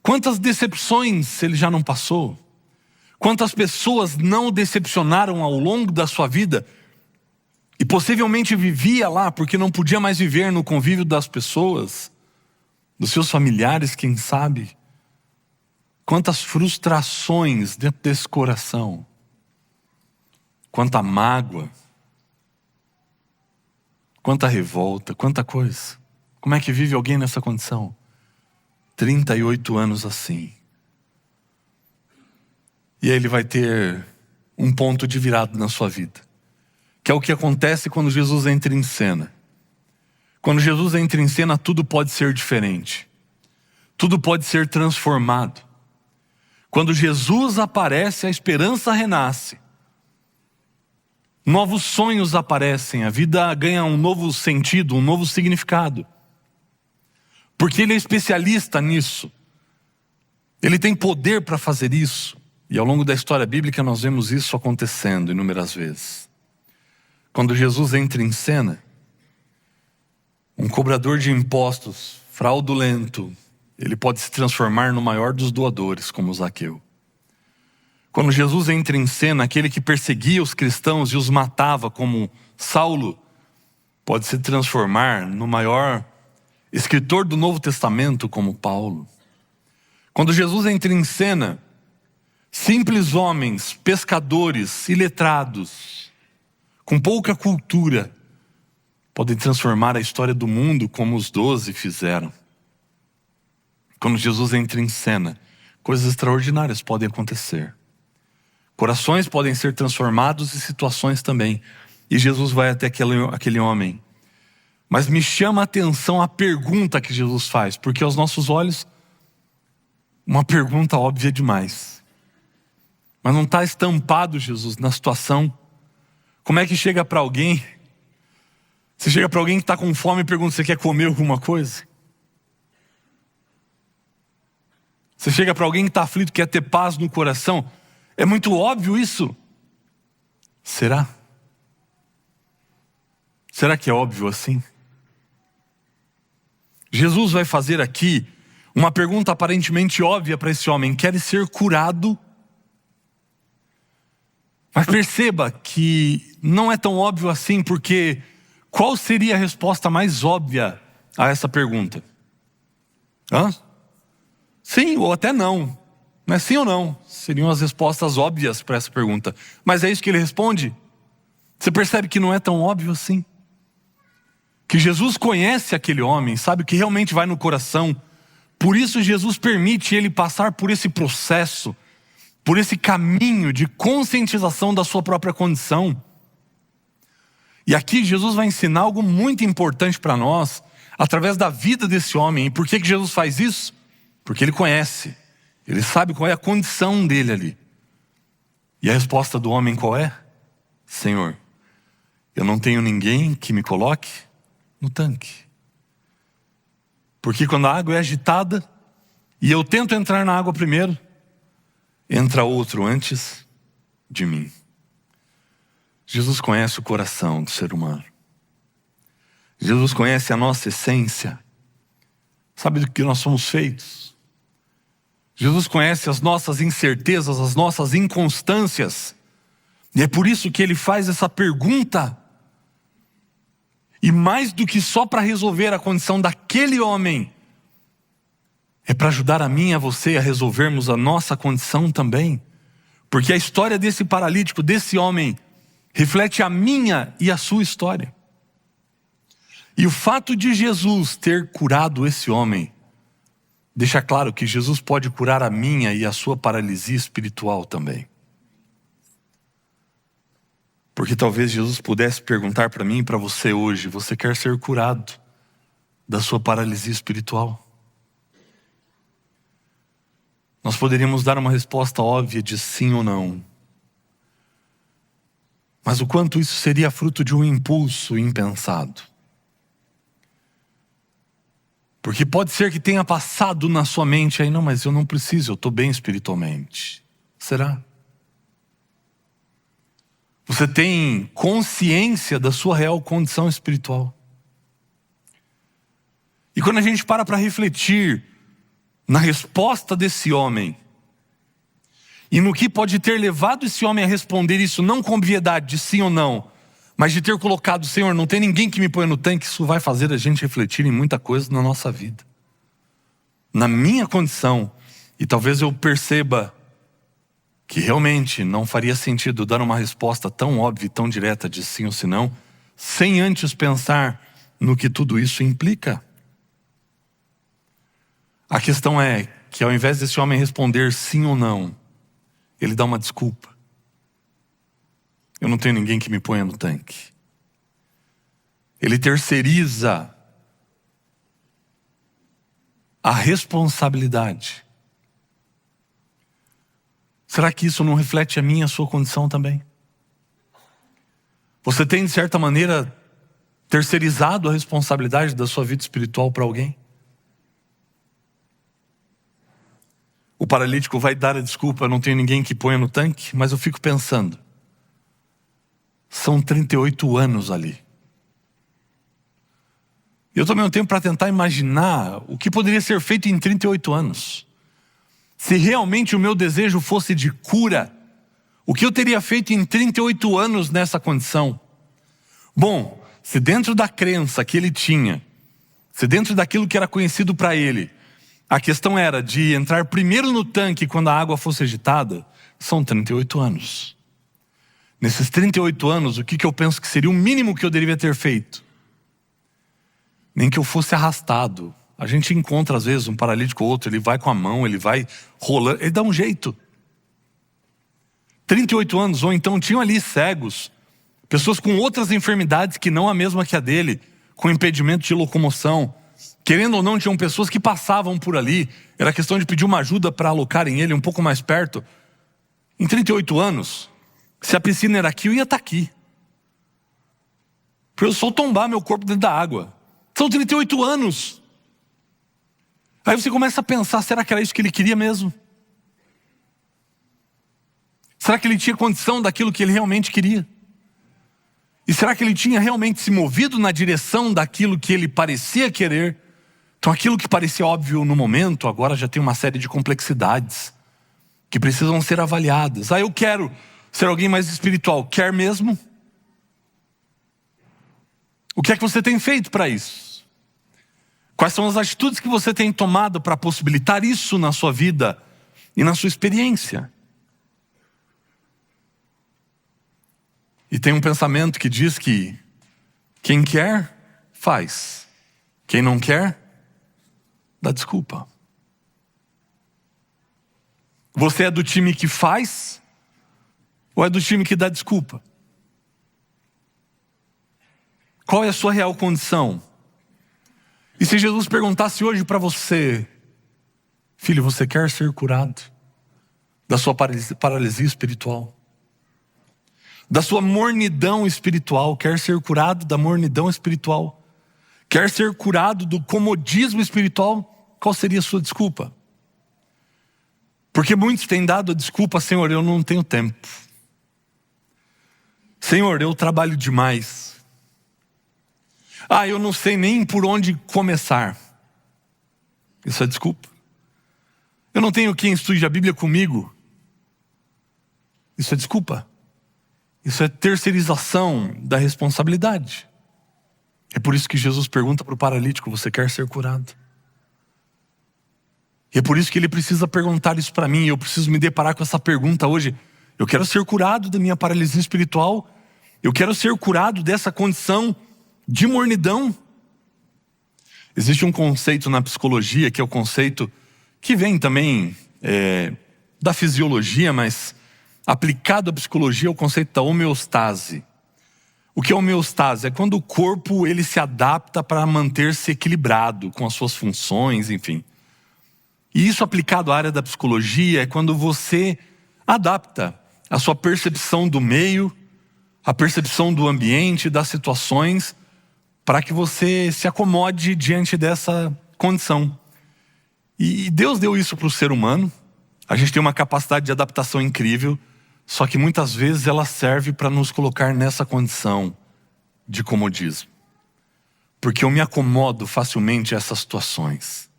Quantas decepções ele já não passou? Quantas pessoas não o decepcionaram ao longo da sua vida? E possivelmente vivia lá porque não podia mais viver no convívio das pessoas, dos seus familiares, quem sabe. Quantas frustrações dentro desse coração. Quanta mágoa. Quanta revolta, quanta coisa. Como é que vive alguém nessa condição? 38 anos assim. E aí ele vai ter um ponto de virada na sua vida, que é o que acontece quando Jesus entra em cena. Quando Jesus entra em cena, tudo pode ser diferente. Tudo pode ser transformado. Quando Jesus aparece, a esperança renasce. Novos sonhos aparecem, a vida ganha um novo sentido, um novo significado. Porque Ele é especialista nisso. Ele tem poder para fazer isso. E ao longo da história bíblica nós vemos isso acontecendo inúmeras vezes. Quando Jesus entra em cena, um cobrador de impostos, fraudulento, ele pode se transformar no maior dos doadores, como Zaqueu. Quando Jesus entra em cena, aquele que perseguia os cristãos e os matava, como Saulo, pode se transformar no maior escritor do Novo Testamento, como Paulo. Quando Jesus entra em cena, simples homens, pescadores, iletrados, com pouca cultura, podem transformar a história do mundo como os 12 fizeram. Quando Jesus entra em cena, coisas extraordinárias podem acontecer. Corações podem ser transformados e situações também. E Jesus vai até aquele homem. Mas me chama a atenção a pergunta que Jesus faz, porque aos nossos olhos, uma pergunta óbvia demais. Mas não está estampado Jesus na situação. Como é que chega para alguém? Você chega para alguém que está com fome e pergunta: você quer comer alguma coisa? Você chega para alguém que está aflito, quer ter paz no coração? É muito óbvio isso. Será? Será que é óbvio assim? Jesus vai fazer aqui uma pergunta aparentemente óbvia para esse homem: quer ser curado? Mas perceba que não é tão óbvio assim, porque qual seria a resposta mais óbvia a essa pergunta? Sim ou até não. Não é sim ou não? Seriam as respostas óbvias para essa pergunta. Mas é isso que ele responde? Você percebe que não é tão óbvio assim? Que Jesus conhece aquele homem, sabe o que realmente vai no coração. Por isso Jesus permite ele passar por esse processo, por esse caminho de conscientização da sua própria condição. E aqui Jesus vai ensinar algo muito importante para nós, através da vida desse homem. E por que Jesus faz isso? Porque Ele conhece, Ele sabe qual é a condição dele ali. E a resposta do homem qual é? Senhor, eu não tenho ninguém que me coloque no tanque. Porque quando a água é agitada, e eu tento entrar na água primeiro, entra outro antes de mim. Jesus conhece o coração do ser humano. Jesus conhece a nossa essência. Sabe do que nós somos feitos. Jesus conhece as nossas incertezas, as nossas inconstâncias. E é por isso que Ele faz essa pergunta. E mais do que só para resolver a condição daquele homem, é para ajudar a mim e a você a resolvermos a nossa condição também. Porque a história desse paralítico, desse homem, reflete a minha e a sua história. E o fato de Jesus ter curado esse homem, deixa claro que Jesus pode curar a minha e a sua paralisia espiritual também. Porque talvez Jesus pudesse perguntar para mim e para você hoje: você quer ser curado da sua paralisia espiritual? Nós poderíamos dar uma resposta óbvia de sim ou não. Mas o quanto isso seria fruto de um impulso impensado. Porque pode ser que tenha passado na sua mente aí: não, mas eu não preciso, eu estou bem espiritualmente. Será? Você tem consciência da sua real condição espiritual? E quando a gente para refletir na resposta desse homem, e no que pode ter levado esse homem a responder isso, não com obviedade de sim ou não, mas de ter colocado: Senhor, não tem ninguém que me ponha no tanque, isso vai fazer a gente refletir em muita coisa na nossa vida. Na minha condição, e talvez eu perceba que realmente não faria sentido dar uma resposta tão óbvia e tão direta de sim ou se não, sem antes pensar no que tudo isso implica. A questão é que ao invés desse homem responder sim ou não, ele dá uma desculpa. Eu não tenho ninguém que me ponha no tanque. Ele terceiriza a responsabilidade. Será que isso não reflete a minha e a sua condição também? Você tem, de certa maneira, terceirizado a responsabilidade da sua vida espiritual para alguém? O paralítico vai dar a desculpa, não tenho ninguém que ponha no tanque, mas eu fico pensando, são 38 anos ali. Eu tomei um tempo para tentar imaginar o que poderia ser feito em 38 anos. Se realmente o meu desejo fosse de cura, o que eu teria feito em 38 anos nessa condição? Bom, se dentro da crença que ele tinha, se dentro daquilo que era conhecido para ele, a questão era de entrar primeiro no tanque quando a água fosse agitada, são 38 anos. Nesses 38 anos, o que eu penso que seria o mínimo que eu deveria ter feito? Nem que eu fosse arrastado. A gente encontra às vezes um paralítico ou outro, ele vai com a mão, ele vai rolando, ele dá um jeito. 38 anos, ou então tinham ali cegos, pessoas com outras enfermidades que não a mesma que a dele, com impedimento de locomoção. Querendo ou não, tinham pessoas que passavam por ali, era questão de pedir uma ajuda para alocarem ele um pouco mais perto. Em 38 anos, se a piscina era aqui, eu ia estar aqui. Para eu só tombar meu corpo dentro da água. São 38 anos. Aí você começa a pensar, será que era isso que ele queria mesmo? Será que ele tinha condição daquilo que ele realmente queria? E será que ele tinha realmente se movido na direção daquilo que ele parecia querer? Então aquilo que parecia óbvio no momento, agora já tem uma série de complexidades que precisam ser avaliadas. Eu quero ser alguém mais espiritual. Quer mesmo? O que é que você tem feito para isso? Quais são as atitudes que você tem tomado para possibilitar isso na sua vida e na sua experiência? E tem um pensamento que diz que quem quer, faz. Quem não quer, dá desculpa. Você é do time que faz ou é do time que dá desculpa? Qual é a sua real condição? E se Jesus perguntasse hoje para você, filho, você quer ser curado da sua paralisia espiritual? Da sua mornidão espiritual? Quer ser curado da mornidão espiritual? Quer ser curado do comodismo espiritual? Qual seria a sua desculpa? Porque muitos têm dado a desculpa, Senhor, eu não tenho tempo. Senhor, eu trabalho demais. Eu não sei nem por onde começar. Isso é desculpa. Eu não tenho quem estude a Bíblia comigo. Isso é desculpa. Isso é terceirização da responsabilidade. É por isso que Jesus pergunta para o paralítico, você quer ser curado? E é por isso que ele precisa perguntar isso para mim. Eu preciso me deparar com essa pergunta hoje. Eu quero ser curado da minha paralisia espiritual. Eu quero ser curado dessa condição de mornidão. Existe um conceito na psicologia, que é o conceito que vem também da fisiologia, mas aplicado à psicologia é o conceito da homeostase. O que é homeostase? É quando o corpo ele se adapta para manter-se equilibrado com as suas funções, enfim. E isso aplicado à área da psicologia é quando você adapta a sua percepção do meio, a percepção do ambiente, das situações, para que você se acomode diante dessa condição. E Deus deu isso para o ser humano. A gente tem uma capacidade de adaptação incrível, só que muitas vezes ela serve para nos colocar nessa condição de comodismo. Porque eu me acomodo facilmente a essas situações.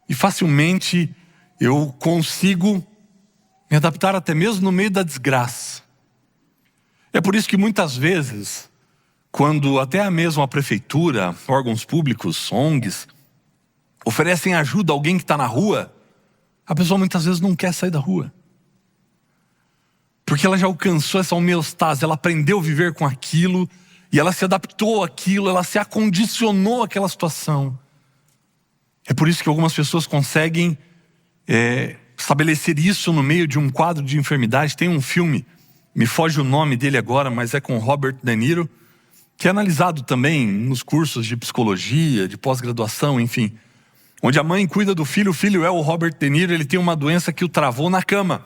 E facilmente eu consigo me adaptar até mesmo no meio da desgraça. É por isso que muitas vezes, quando até mesmo a prefeitura, órgãos públicos, ONGs, oferecem ajuda a alguém que está na rua, a pessoa muitas vezes não quer sair da rua. Porque ela já alcançou essa homeostase, ela aprendeu a viver com aquilo, e ela se adaptou àquilo, ela se acondicionou àquela situação. É por isso que algumas pessoas conseguem estabelecer isso no meio de um quadro de enfermidade. Tem um filme, me foge o nome dele agora, mas é com Robert De Niro, que é analisado também nos cursos de psicologia, de pós-graduação, enfim. Onde a mãe cuida do filho, o filho é o Robert De Niro, ele tem uma doença que o travou na cama.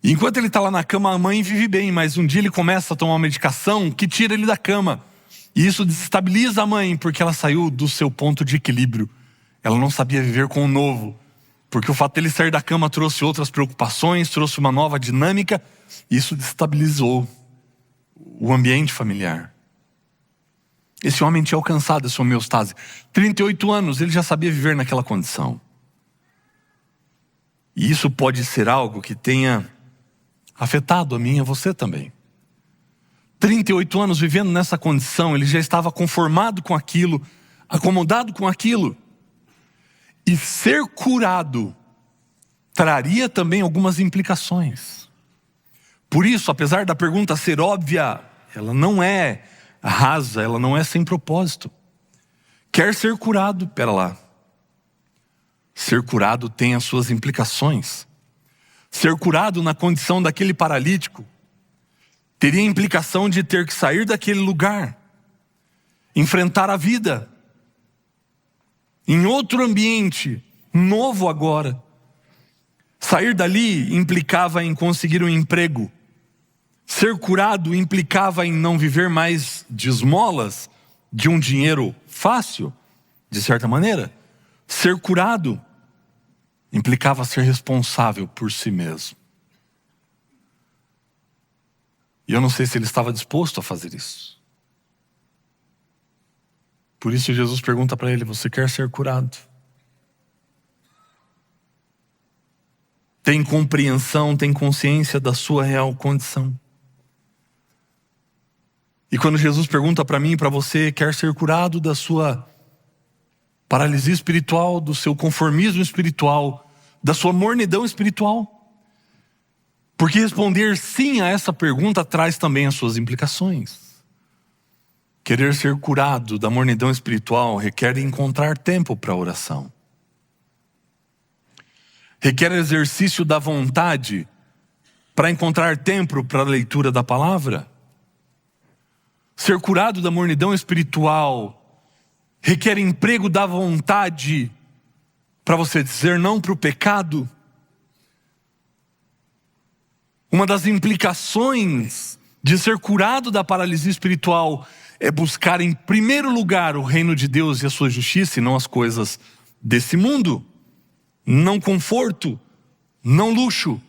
E enquanto ele está lá na cama, a mãe vive bem, mas um dia ele começa a tomar uma medicação que tira ele da cama. E isso desestabiliza a mãe, porque ela saiu do seu ponto de equilíbrio. Ela não sabia viver com o novo, porque o fato dele sair da cama trouxe outras preocupações, trouxe uma nova dinâmica, e isso desestabilizou o ambiente familiar. Esse homem tinha alcançado essa homeostase. 38 anos, ele já sabia viver naquela condição. E isso pode ser algo que tenha afetado a mim e a você também. 38 anos vivendo nessa condição, ele já estava conformado com aquilo, acomodado com aquilo. E ser curado traria também algumas implicações. Por isso, apesar da pergunta ser óbvia, ela não é rasa, ela não é sem propósito. Quer ser curado? Pera lá. Ser curado tem as suas implicações. Ser curado na condição daquele paralítico teria a implicação de ter que sair daquele lugar, enfrentar a vida em outro ambiente, novo agora. Sair dali implicava em conseguir um emprego. Ser curado implicava em não viver mais de esmolas, de um dinheiro fácil, de certa maneira. Ser curado implicava ser responsável por si mesmo. E eu não sei se ele estava disposto a fazer isso. Por isso Jesus pergunta para ele: você quer ser curado? Tem compreensão, tem consciência da sua real condição. E quando Jesus pergunta para mim e para você: quer ser curado da sua paralisia espiritual, do seu conformismo espiritual, da sua mornidão espiritual? Porque responder sim a essa pergunta traz também as suas implicações. Querer ser curado da mornidão espiritual requer encontrar tempo para a oração. Requer exercício da vontade para encontrar tempo para a leitura da palavra. Ser curado da mornidão espiritual requer emprego da vontade para você dizer não para o pecado. Uma das implicações de ser curado da paralisia espiritual é buscar em primeiro lugar o reino de Deus e a sua justiça, e não as coisas desse mundo. Não conforto, não luxo,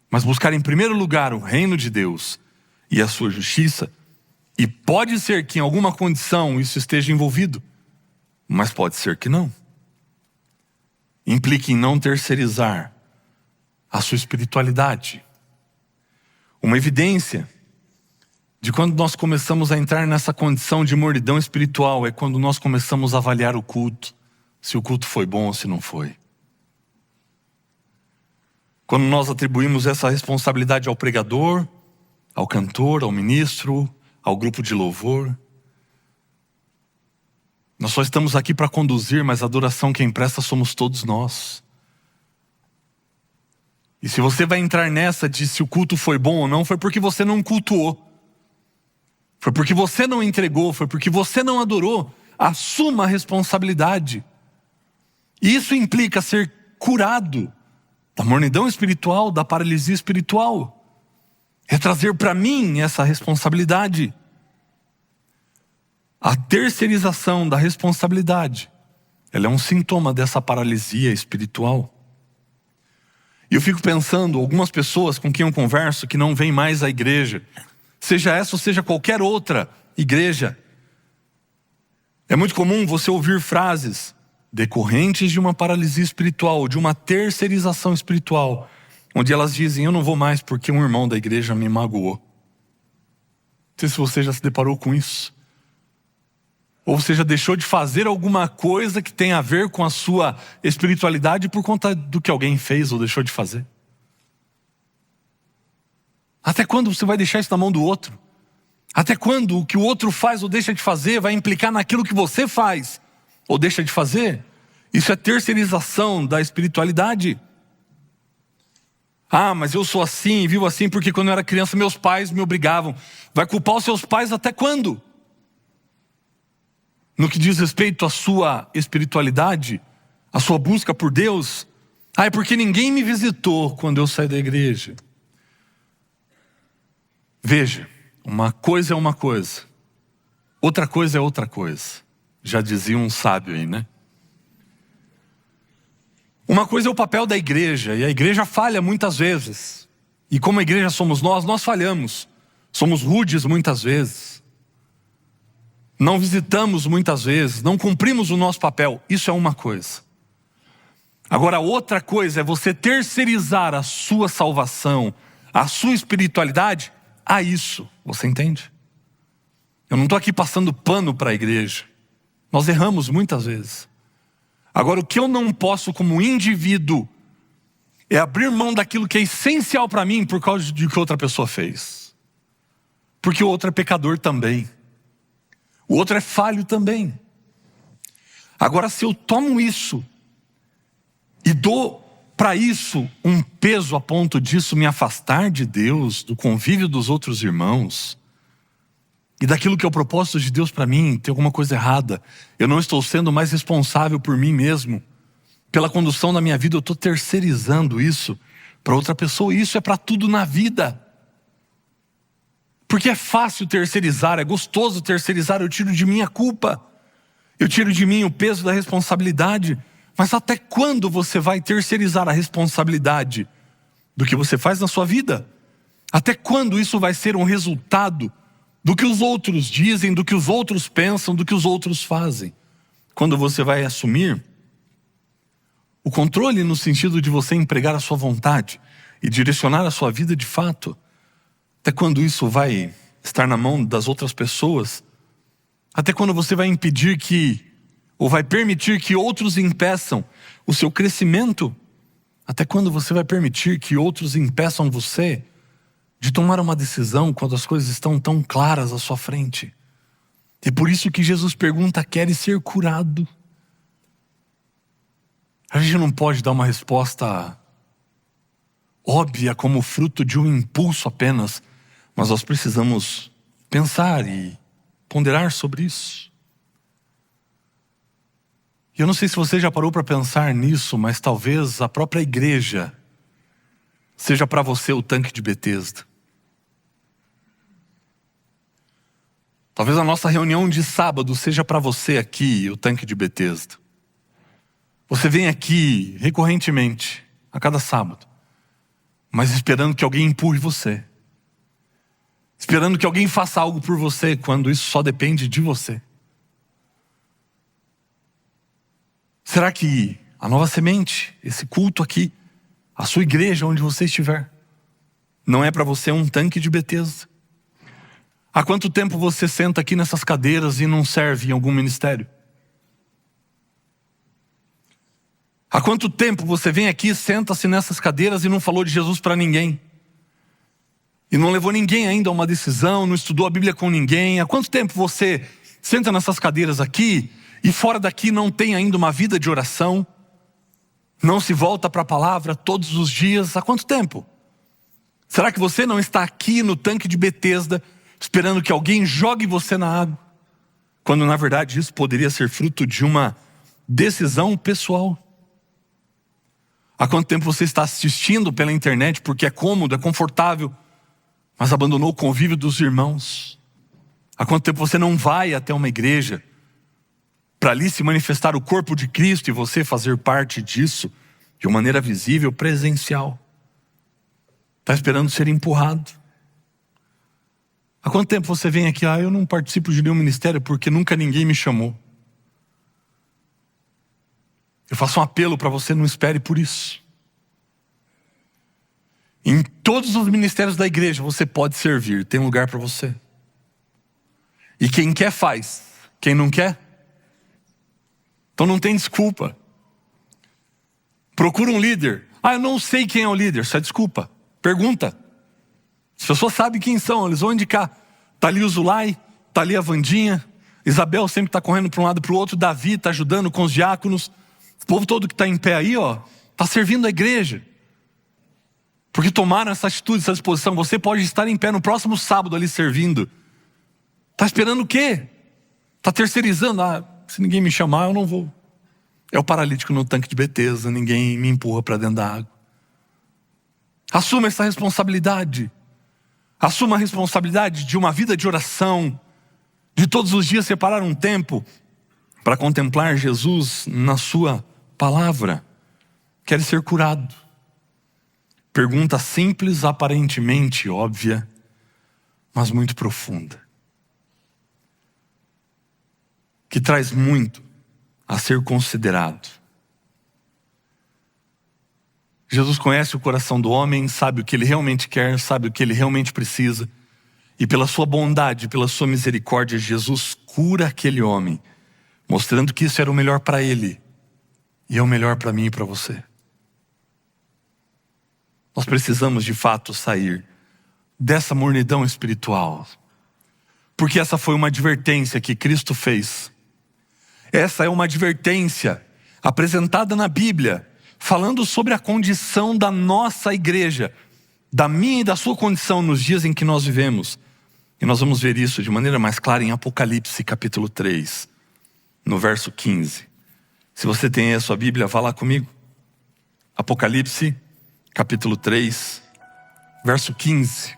mas buscar em primeiro lugar o reino de Deus e a sua justiça. E pode ser que em alguma condição isso esteja envolvido, mas pode ser que não. Implica em não terceirizar a sua espiritualidade. Uma evidência de quando nós começamos a entrar nessa condição de mornidão espiritual é quando nós começamos a avaliar o culto, se o culto foi bom ou se não foi. Quando nós atribuímos essa responsabilidade ao pregador, ao cantor, ao ministro, ao grupo de louvor. Nós só estamos aqui para conduzir, mas a adoração quem presta somos todos nós. E se você vai entrar nessa de se o culto foi bom ou não, foi porque você não cultuou. Foi porque você não entregou, foi porque você não adorou. Assuma a responsabilidade. E isso implica ser curado da mornidão espiritual, da paralisia espiritual. É trazer para mim essa responsabilidade. A terceirização da responsabilidade, ela é um sintoma dessa paralisia espiritual. E eu fico pensando, algumas pessoas com quem eu converso que não vêm mais à igreja, seja essa ou seja qualquer outra igreja, é muito comum você ouvir frases decorrentes de uma paralisia espiritual, de uma terceirização espiritual, onde elas dizem: eu não vou mais porque um irmão da igreja me magoou. Não sei se você já se deparou com isso. Ou você já deixou de fazer alguma coisa que tem a ver com a sua espiritualidade por conta do que alguém fez ou deixou de fazer. Até quando você vai deixar isso na mão do outro? Até quando o que o outro faz ou deixa de fazer vai implicar naquilo que você faz ou deixa de fazer? Isso é terceirização da espiritualidade. Ah, mas eu sou assim, vivo assim porque quando eu era criança meus pais me obrigavam. Vai culpar os seus pais até quando? No que diz respeito à sua espiritualidade, à sua busca por Deus, é porque ninguém me visitou quando eu saí da igreja. Veja, uma coisa é uma coisa, outra coisa é outra coisa. Já dizia um sábio aí, né? Uma coisa é o papel da igreja, e a igreja falha muitas vezes. E como a igreja somos nós falhamos. Somos rudes muitas vezes. Não visitamos muitas vezes, não cumprimos o nosso papel. Isso é uma coisa. Agora, outra coisa é você terceirizar a sua salvação, a sua espiritualidade a isso. Você entende? Eu não estou aqui passando pano para a igreja. Nós erramos muitas vezes. Agora, o que eu não posso como indivíduo é abrir mão daquilo que é essencial para mim por causa de que outra pessoa fez. Porque o outro é pecador também. O outro é falho também. Agora, se eu tomo isso e dou para isso um peso a ponto disso me afastar de Deus, do convívio dos outros irmãos, e daquilo que é o propósito de Deus para mim, tem alguma coisa errada. Eu não estou sendo mais responsável por mim mesmo. Pela condução da minha vida, eu estou terceirizando isso para outra pessoa. E isso é para tudo na vida. Porque é fácil terceirizar, é gostoso terceirizar. Eu tiro de mim a culpa. Eu tiro de mim o peso da responsabilidade. Mas até quando você vai terceirizar a responsabilidade do que você faz na sua vida? Até quando isso vai ser um resultado do que os outros dizem, do que os outros pensam, do que os outros fazem? Quando você vai assumir o controle no sentido de você empregar a sua vontade e direcionar a sua vida de fato. Até quando isso vai estar na mão das outras pessoas? Até quando você vai impedir que, ou vai permitir que outros impeçam o seu crescimento? Até quando você vai permitir que outros impeçam você de tomar uma decisão quando as coisas estão tão claras à sua frente? É por isso que Jesus pergunta: queres ser curado? A gente não pode dar uma resposta óbvia como fruto de um impulso apenas, mas nós precisamos pensar e ponderar sobre isso. E eu não sei se você já parou para pensar nisso, mas talvez a própria igreja seja para você o tanque de Betesda. Talvez a nossa reunião de sábado seja para você aqui o tanque de Betesda. Você vem aqui recorrentemente, a cada sábado, mas esperando que alguém empurre você. Esperando que alguém faça algo por você, quando isso só depende de você. Será que a Nova Semente, esse culto aqui, a sua igreja, onde você estiver, não é para você um tanque de Betesda? Há quanto tempo você senta aqui nessas cadeiras e não serve em algum ministério? Há quanto tempo você vem aqui, senta-se nessas cadeiras e não falou de Jesus para ninguém? E não levou ninguém ainda a uma decisão, não estudou a Bíblia com ninguém? Há quanto tempo você senta nessas cadeiras aqui e fora daqui não tem ainda uma vida de oração? Não se volta para a palavra todos os dias? Há quanto tempo? Será que você não está aqui no tanque de Betesda esperando que alguém jogue você na água? Quando na verdade isso poderia ser fruto de uma decisão pessoal. Há quanto tempo você está assistindo pela internet porque é cômodo, é confortável, mas abandonou o convívio dos irmãos? Há quanto tempo você não vai até uma igreja para ali se manifestar o corpo de Cristo e você fazer parte disso de uma maneira visível, presencial? Está esperando ser empurrado? Há quanto tempo você vem aqui: eu não participo de nenhum ministério porque nunca ninguém me chamou? Eu faço um apelo para você: não espere por isso. Em todos os ministérios da igreja você pode servir, tem lugar para você. E quem quer faz, quem não quer, então não tem desculpa. Procura um líder. Eu não sei quem é o líder. Isso é desculpa. Pergunta. As pessoas sabem quem são, eles vão indicar. Está ali o Zulai, está ali a Vandinha, Isabel sempre está correndo para um lado e para o outro, Davi está ajudando com os diáconos. O povo todo que está em pé aí, está servindo a igreja. porque tomaram essa atitude, essa disposição. Você pode estar em pé no próximo sábado ali servindo. Está esperando o quê? Está terceirizando. Se ninguém me chamar, eu não vou. É o paralítico no tanque de Betesda, ninguém me empurra para dentro da água. Assuma essa responsabilidade. Assuma a responsabilidade de uma vida de oração, de todos os dias separar um tempo para contemplar Jesus na sua palavra. Quer ser curado? Pergunta simples, aparentemente óbvia, mas muito profunda, que traz muito a ser considerado. Jesus conhece o coração do homem, sabe o que ele realmente quer, sabe o que ele realmente precisa, e pela sua bondade, pela sua misericórdia, Jesus cura aquele homem, mostrando que isso era o melhor para ele e é o melhor para mim e para você. Nós precisamos de fato sair dessa mornidão espiritual, porque essa foi uma advertência que Cristo fez. Essa é uma advertência apresentada na Bíblia, falando sobre a condição da nossa igreja, da minha e da sua condição nos dias em que nós vivemos. E nós vamos ver isso de maneira mais clara em Apocalipse capítulo 3, no verso 15. Se você tem aí a sua Bíblia, vá lá comigo. Apocalipse capítulo 3, verso 15.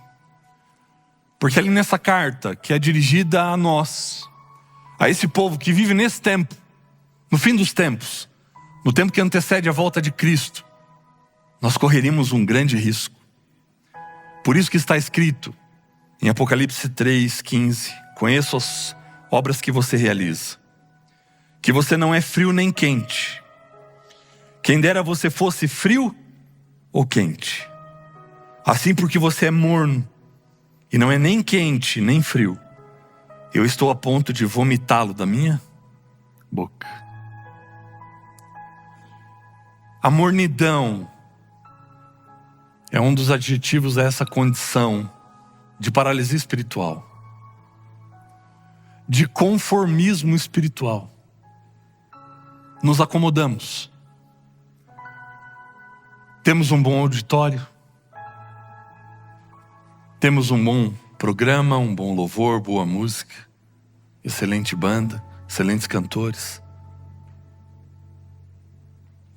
Porque ali nessa carta, que é dirigida a nós, a esse povo que vive nesse tempo, no fim dos tempos, no tempo que antecede a volta de Cristo, nós correríamos um grande risco. Por isso que está escrito em Apocalipse 3, 15, conheço as obras que você realiza, que você não é frio nem quente. Quem dera você fosse frio ou quente. Assim, porque você é morno e não é nem quente nem frio, eu estou a ponto de vomitá-lo da minha boca. A mornidão é um dos adjetivos a essa condição de paralisia espiritual, de conformismo espiritual. Nos acomodamos. Temos um bom auditório, temos um bom programa, um bom louvor, boa música, excelente banda, excelentes cantores,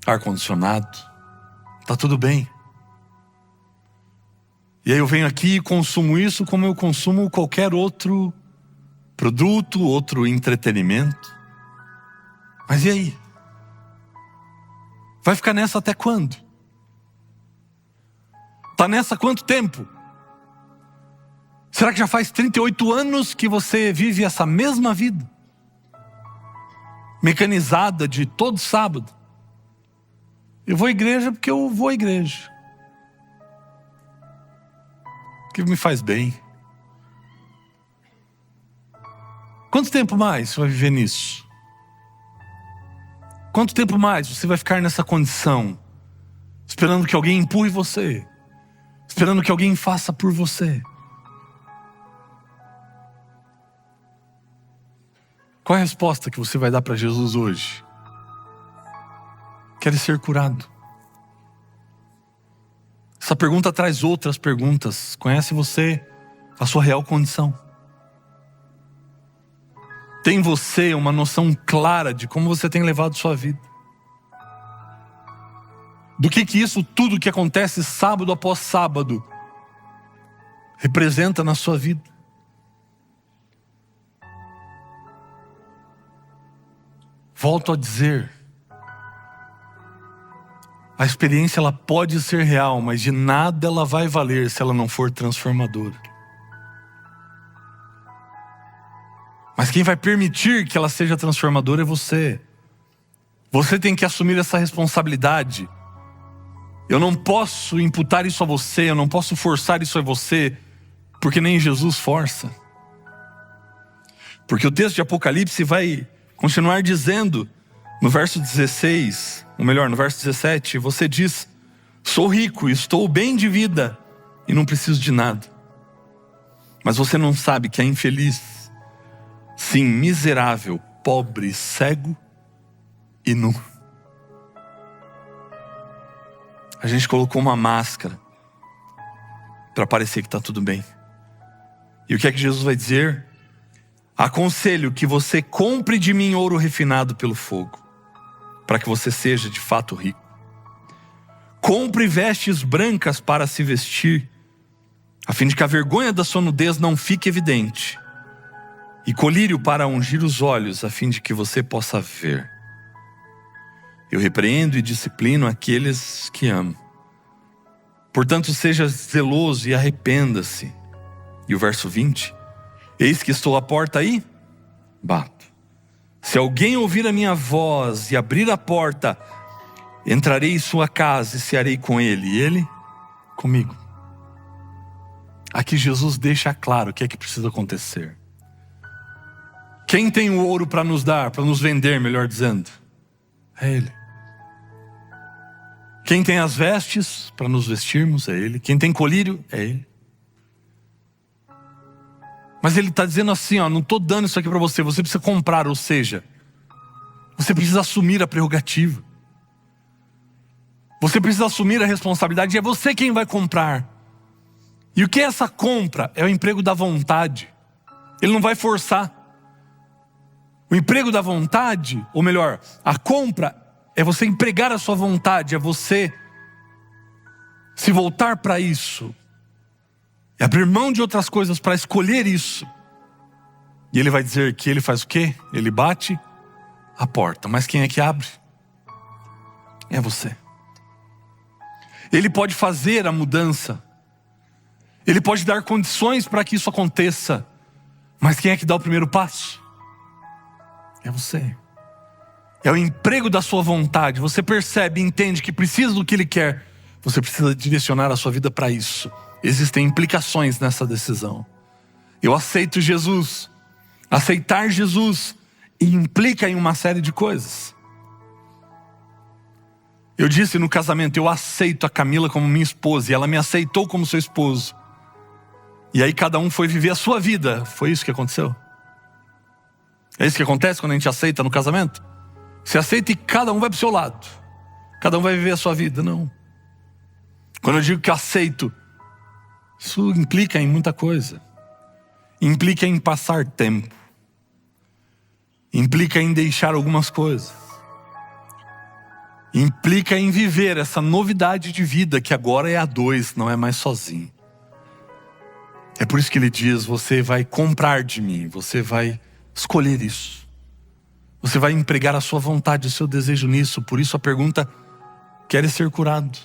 ar-condicionado, tá tudo bem. E aí eu venho aqui e consumo isso como eu consumo qualquer outro produto, outro entretenimento. Mas e aí? Vai ficar nessa até quando? Tá nessa há quanto tempo? Será que já faz 38 anos que você vive essa mesma vida? Mecanizada de todo sábado. Eu vou à igreja porque eu vou à igreja. Que me faz bem. Quanto tempo mais você vai viver nisso? Quanto tempo mais você vai ficar nessa condição? Esperando que alguém empurre você? Esperando que alguém faça por você? Qual é a resposta que você vai dar para Jesus hoje? Quer ser curado? Essa pergunta traz outras perguntas. Conhece você a sua real condição? Tem você uma noção clara de como você tem levado sua vida? Do que isso tudo que acontece sábado após sábado representa na sua vida? Volto a dizer, a experiência ela pode ser real, mas de nada ela vai valer se ela não for transformadora. Mas quem vai permitir que ela seja transformadora é você. Você tem que assumir essa responsabilidade. Eu não posso imputar isso a você, eu não posso forçar isso a você, porque nem Jesus força. Porque o texto de Apocalipse vai continuar dizendo, no verso 16, ou melhor, no verso 17, você diz: sou rico, estou bem de vida e não preciso de nada. Mas você não sabe que é infeliz, sim, miserável, pobre, cego e nu. A gente colocou uma máscara para parecer que está tudo bem. E o que é que Jesus vai dizer? Aconselho que você compre de mim ouro refinado pelo fogo, para que você seja de fato rico. Compre vestes brancas para se vestir, a fim de que a vergonha da sua nudez não fique evidente, e colírio para ungir os olhos, a fim de que você possa ver. Eu repreendo e disciplino aqueles que amo. Portanto, seja zeloso e arrependa-se. E o verso 20: eis que estou à porta e bato. Se alguém ouvir a minha voz e abrir a porta, entrarei em sua casa e cearei com ele, e ele comigo. Aqui Jesus deixa claro o que é que precisa acontecer. Quem tem o ouro para nos dar, para nos vender, melhor dizendo? É Ele. Quem tem as vestes para nos vestirmos? É Ele. Quem tem colírio? É Ele. Mas Ele está dizendo assim, ó, não estou dando isso aqui para você, você precisa comprar, ou seja, você precisa assumir a prerrogativa. Você precisa assumir a responsabilidade, e é você quem vai comprar. E o que é essa compra? É o emprego da vontade. Ele não vai forçar. O emprego da vontade, ou melhor, a compra é você empregar a sua vontade, é você se voltar para isso, é abrir mão de outras coisas para escolher isso. E ele vai dizer que ele faz o quê? Ele bate a porta. Mas quem é que abre? É você. Ele pode fazer a mudança. Ele pode dar condições para que isso aconteça. Mas quem é que dá o primeiro passo? É você. É o emprego da sua vontade. Você percebe, entende que precisa do que Ele quer. Você precisa direcionar a sua vida para isso. Existem implicações nessa decisão. Eu aceito Jesus. Aceitar Jesus implica em uma série de coisas. Eu disse no casamento, eu aceito a Camila como minha esposa, e ela me aceitou como seu esposo. E aí cada um foi viver a sua vida. Foi isso que aconteceu? É isso que acontece quando a gente aceita no casamento? Você aceita e cada um vai para o seu lado. Cada um vai viver a sua vida. Não. Quando eu digo que aceito, isso implica em muita coisa. Implica em passar tempo. Implica em deixar algumas coisas. Implica em viver essa novidade de vida que agora é a dois, não é mais sozinho. É por isso que ele diz, você vai comprar de mim, você vai escolher isso. Você vai empregar a sua vontade, o seu desejo nisso. Por isso a pergunta, queres ser curado?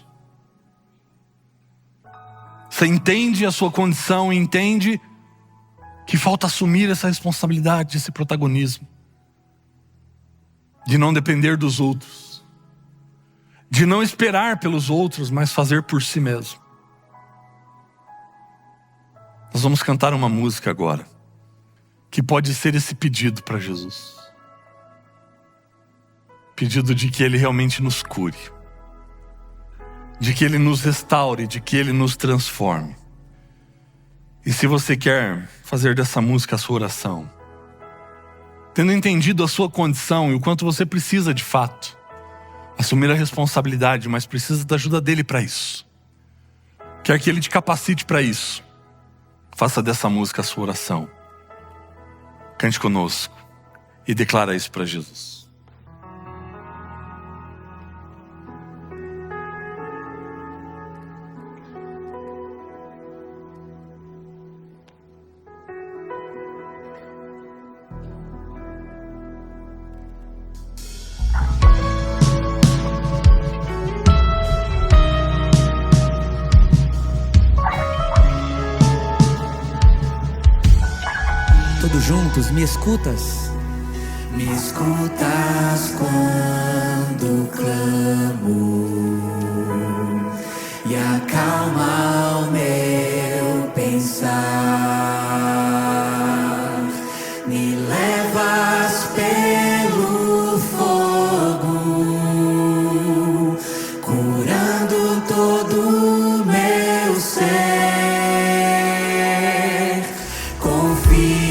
Você entende a sua condição, entende que falta assumir essa responsabilidade, esse protagonismo. De não depender dos outros. De não esperar pelos outros, mas fazer por si mesmo. Nós vamos cantar uma música agora, que pode ser esse pedido para Jesus. Pedido de que Ele realmente nos cure. De que Ele nos restaure, de que Ele nos transforme. E se você quer fazer dessa música a sua oração, tendo entendido a sua condição e o quanto você precisa de fato, assumir a responsabilidade, mas precisa da ajuda dEle para isso. Quer que Ele te capacite para isso. Faça dessa música a sua oração. Cante conosco e declara isso para Jesus. Todos juntos, me escutas? Me escutas quando clamo e acalma o meu pensar. Me levas pelo fogo, curando todo o meu ser. Confio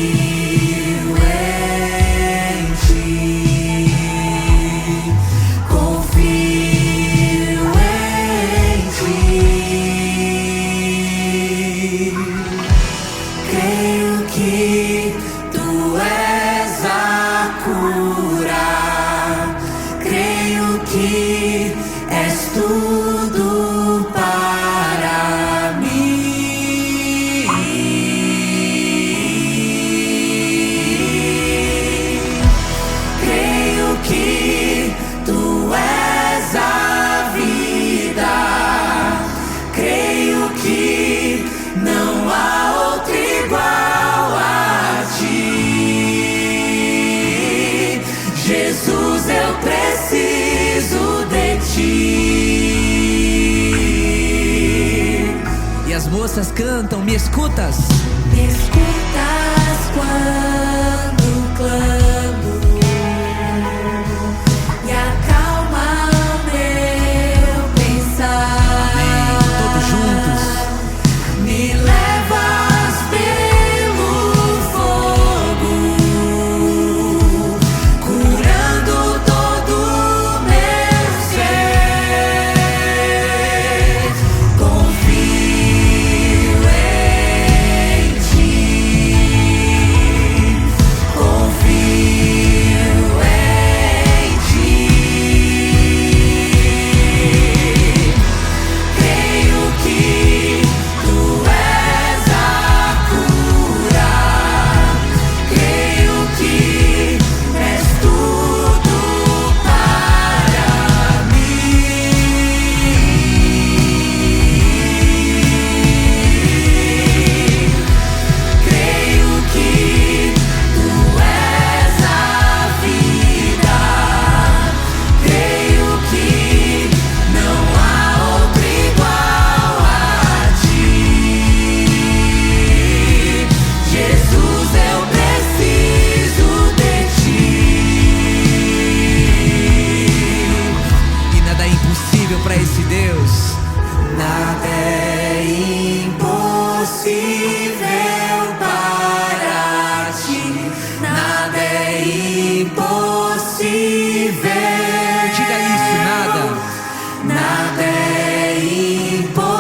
crianças cantam, me escutas? Me escutas quando clamo e acalma o meu pensar. Amém. Todos juntos. Me levas pelo fogo, curando todo o meu ser. Confio em ti, confio em ti. Creio que tu és a cura, creio que és tudo para mim. Creio que tu és a vida, creio que não há outro igual a ti. Jesus, eu preciso de ti. E nada é impossível para esse Deus. Nada é impossível para ti, nada é impossível. Diga isso, nada. Nada é impossível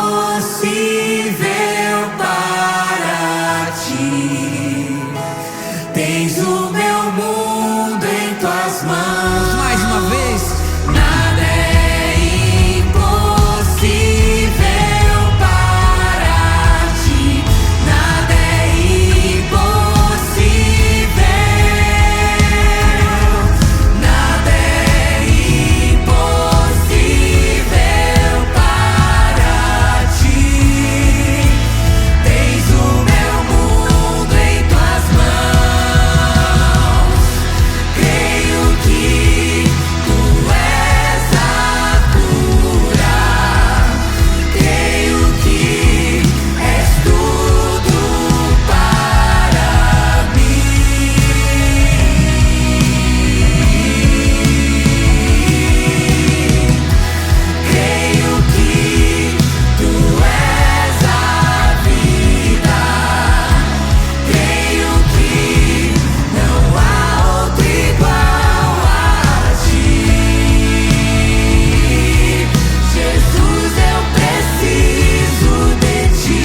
para ti. Tens o meu mundo em tuas mãos. Mais uma vez. Nada é impossível para ti. Nada é impossível. Nada é impossível para ti. Tens o meu mundo em tuas mãos. Creio que tu és a cura, creio que és tudo para mim. Creio que tu és a vida, creio que não há outro igual a ti. Jesus, eu preciso de ti.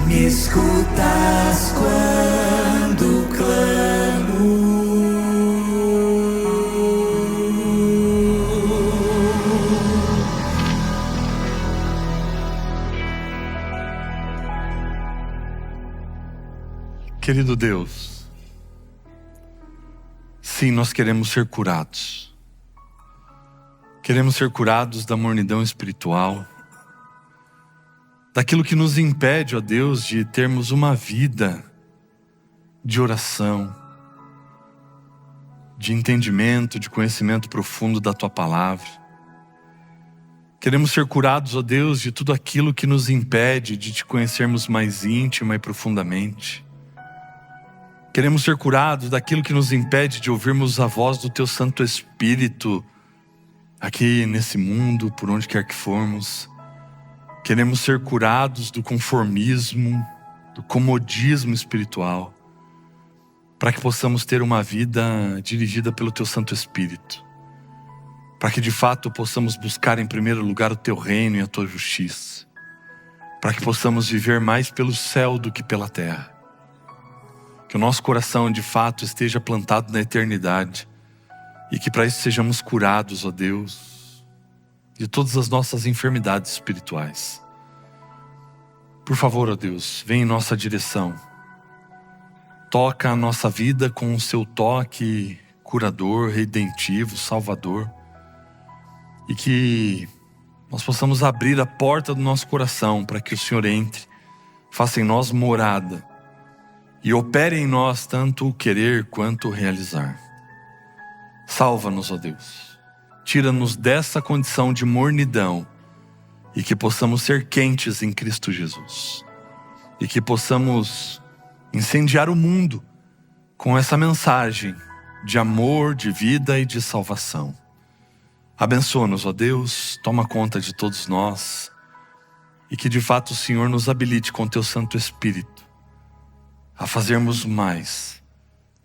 Me escutas quando clamo. Querido Deus, sim, nós queremos ser curados. Queremos ser curados da mornidão espiritual, daquilo que nos impede, ó Deus, de termos uma vida de oração, de entendimento, de conhecimento profundo da Tua Palavra. Queremos ser curados, ó Deus, de tudo aquilo que nos impede de Te conhecermos mais íntima e profundamente. Queremos ser curados daquilo que nos impede de ouvirmos a voz do Teu Santo Espírito aqui nesse mundo, por onde quer que formos. Queremos ser curados do conformismo, do comodismo espiritual, para que possamos ter uma vida dirigida pelo Teu Santo Espírito, para que de fato possamos buscar em primeiro lugar o Teu reino e a Tua justiça, para que possamos viver mais pelo céu do que pela terra. Que o nosso coração de fato esteja plantado na eternidade e que para isso sejamos curados, ó Deus, de todas as nossas enfermidades espirituais. Por favor, ó Deus, vem em nossa direção. Toca a nossa vida com o Seu toque curador, redentivo, salvador. E que nós possamos abrir a porta do nosso coração para que o Senhor entre, faça em nós morada e opere em nós tanto o querer quanto o realizar. Salva-nos, ó Deus. tira-nos dessa condição de mornidão e que possamos ser quentes em Cristo Jesus. E que possamos incendiar o mundo com essa mensagem de amor, de vida e de salvação. Abençoa-nos, ó Deus, toma conta de todos nós e que de fato o Senhor nos habilite com Teu Santo Espírito a fazermos mais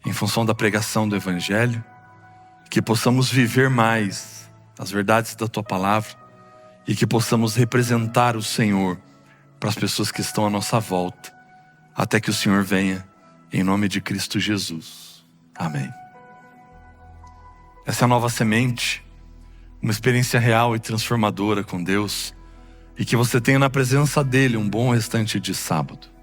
em função da pregação do Evangelho, que possamos viver mais as verdades da Tua Palavra e que possamos representar o Senhor para as pessoas que estão à nossa volta, até que o Senhor venha, em nome de Cristo Jesus. Amém. Essa é a Nova Semente, uma experiência real e transformadora com Deus, e que você tenha na presença dEle um bom restante de sábado.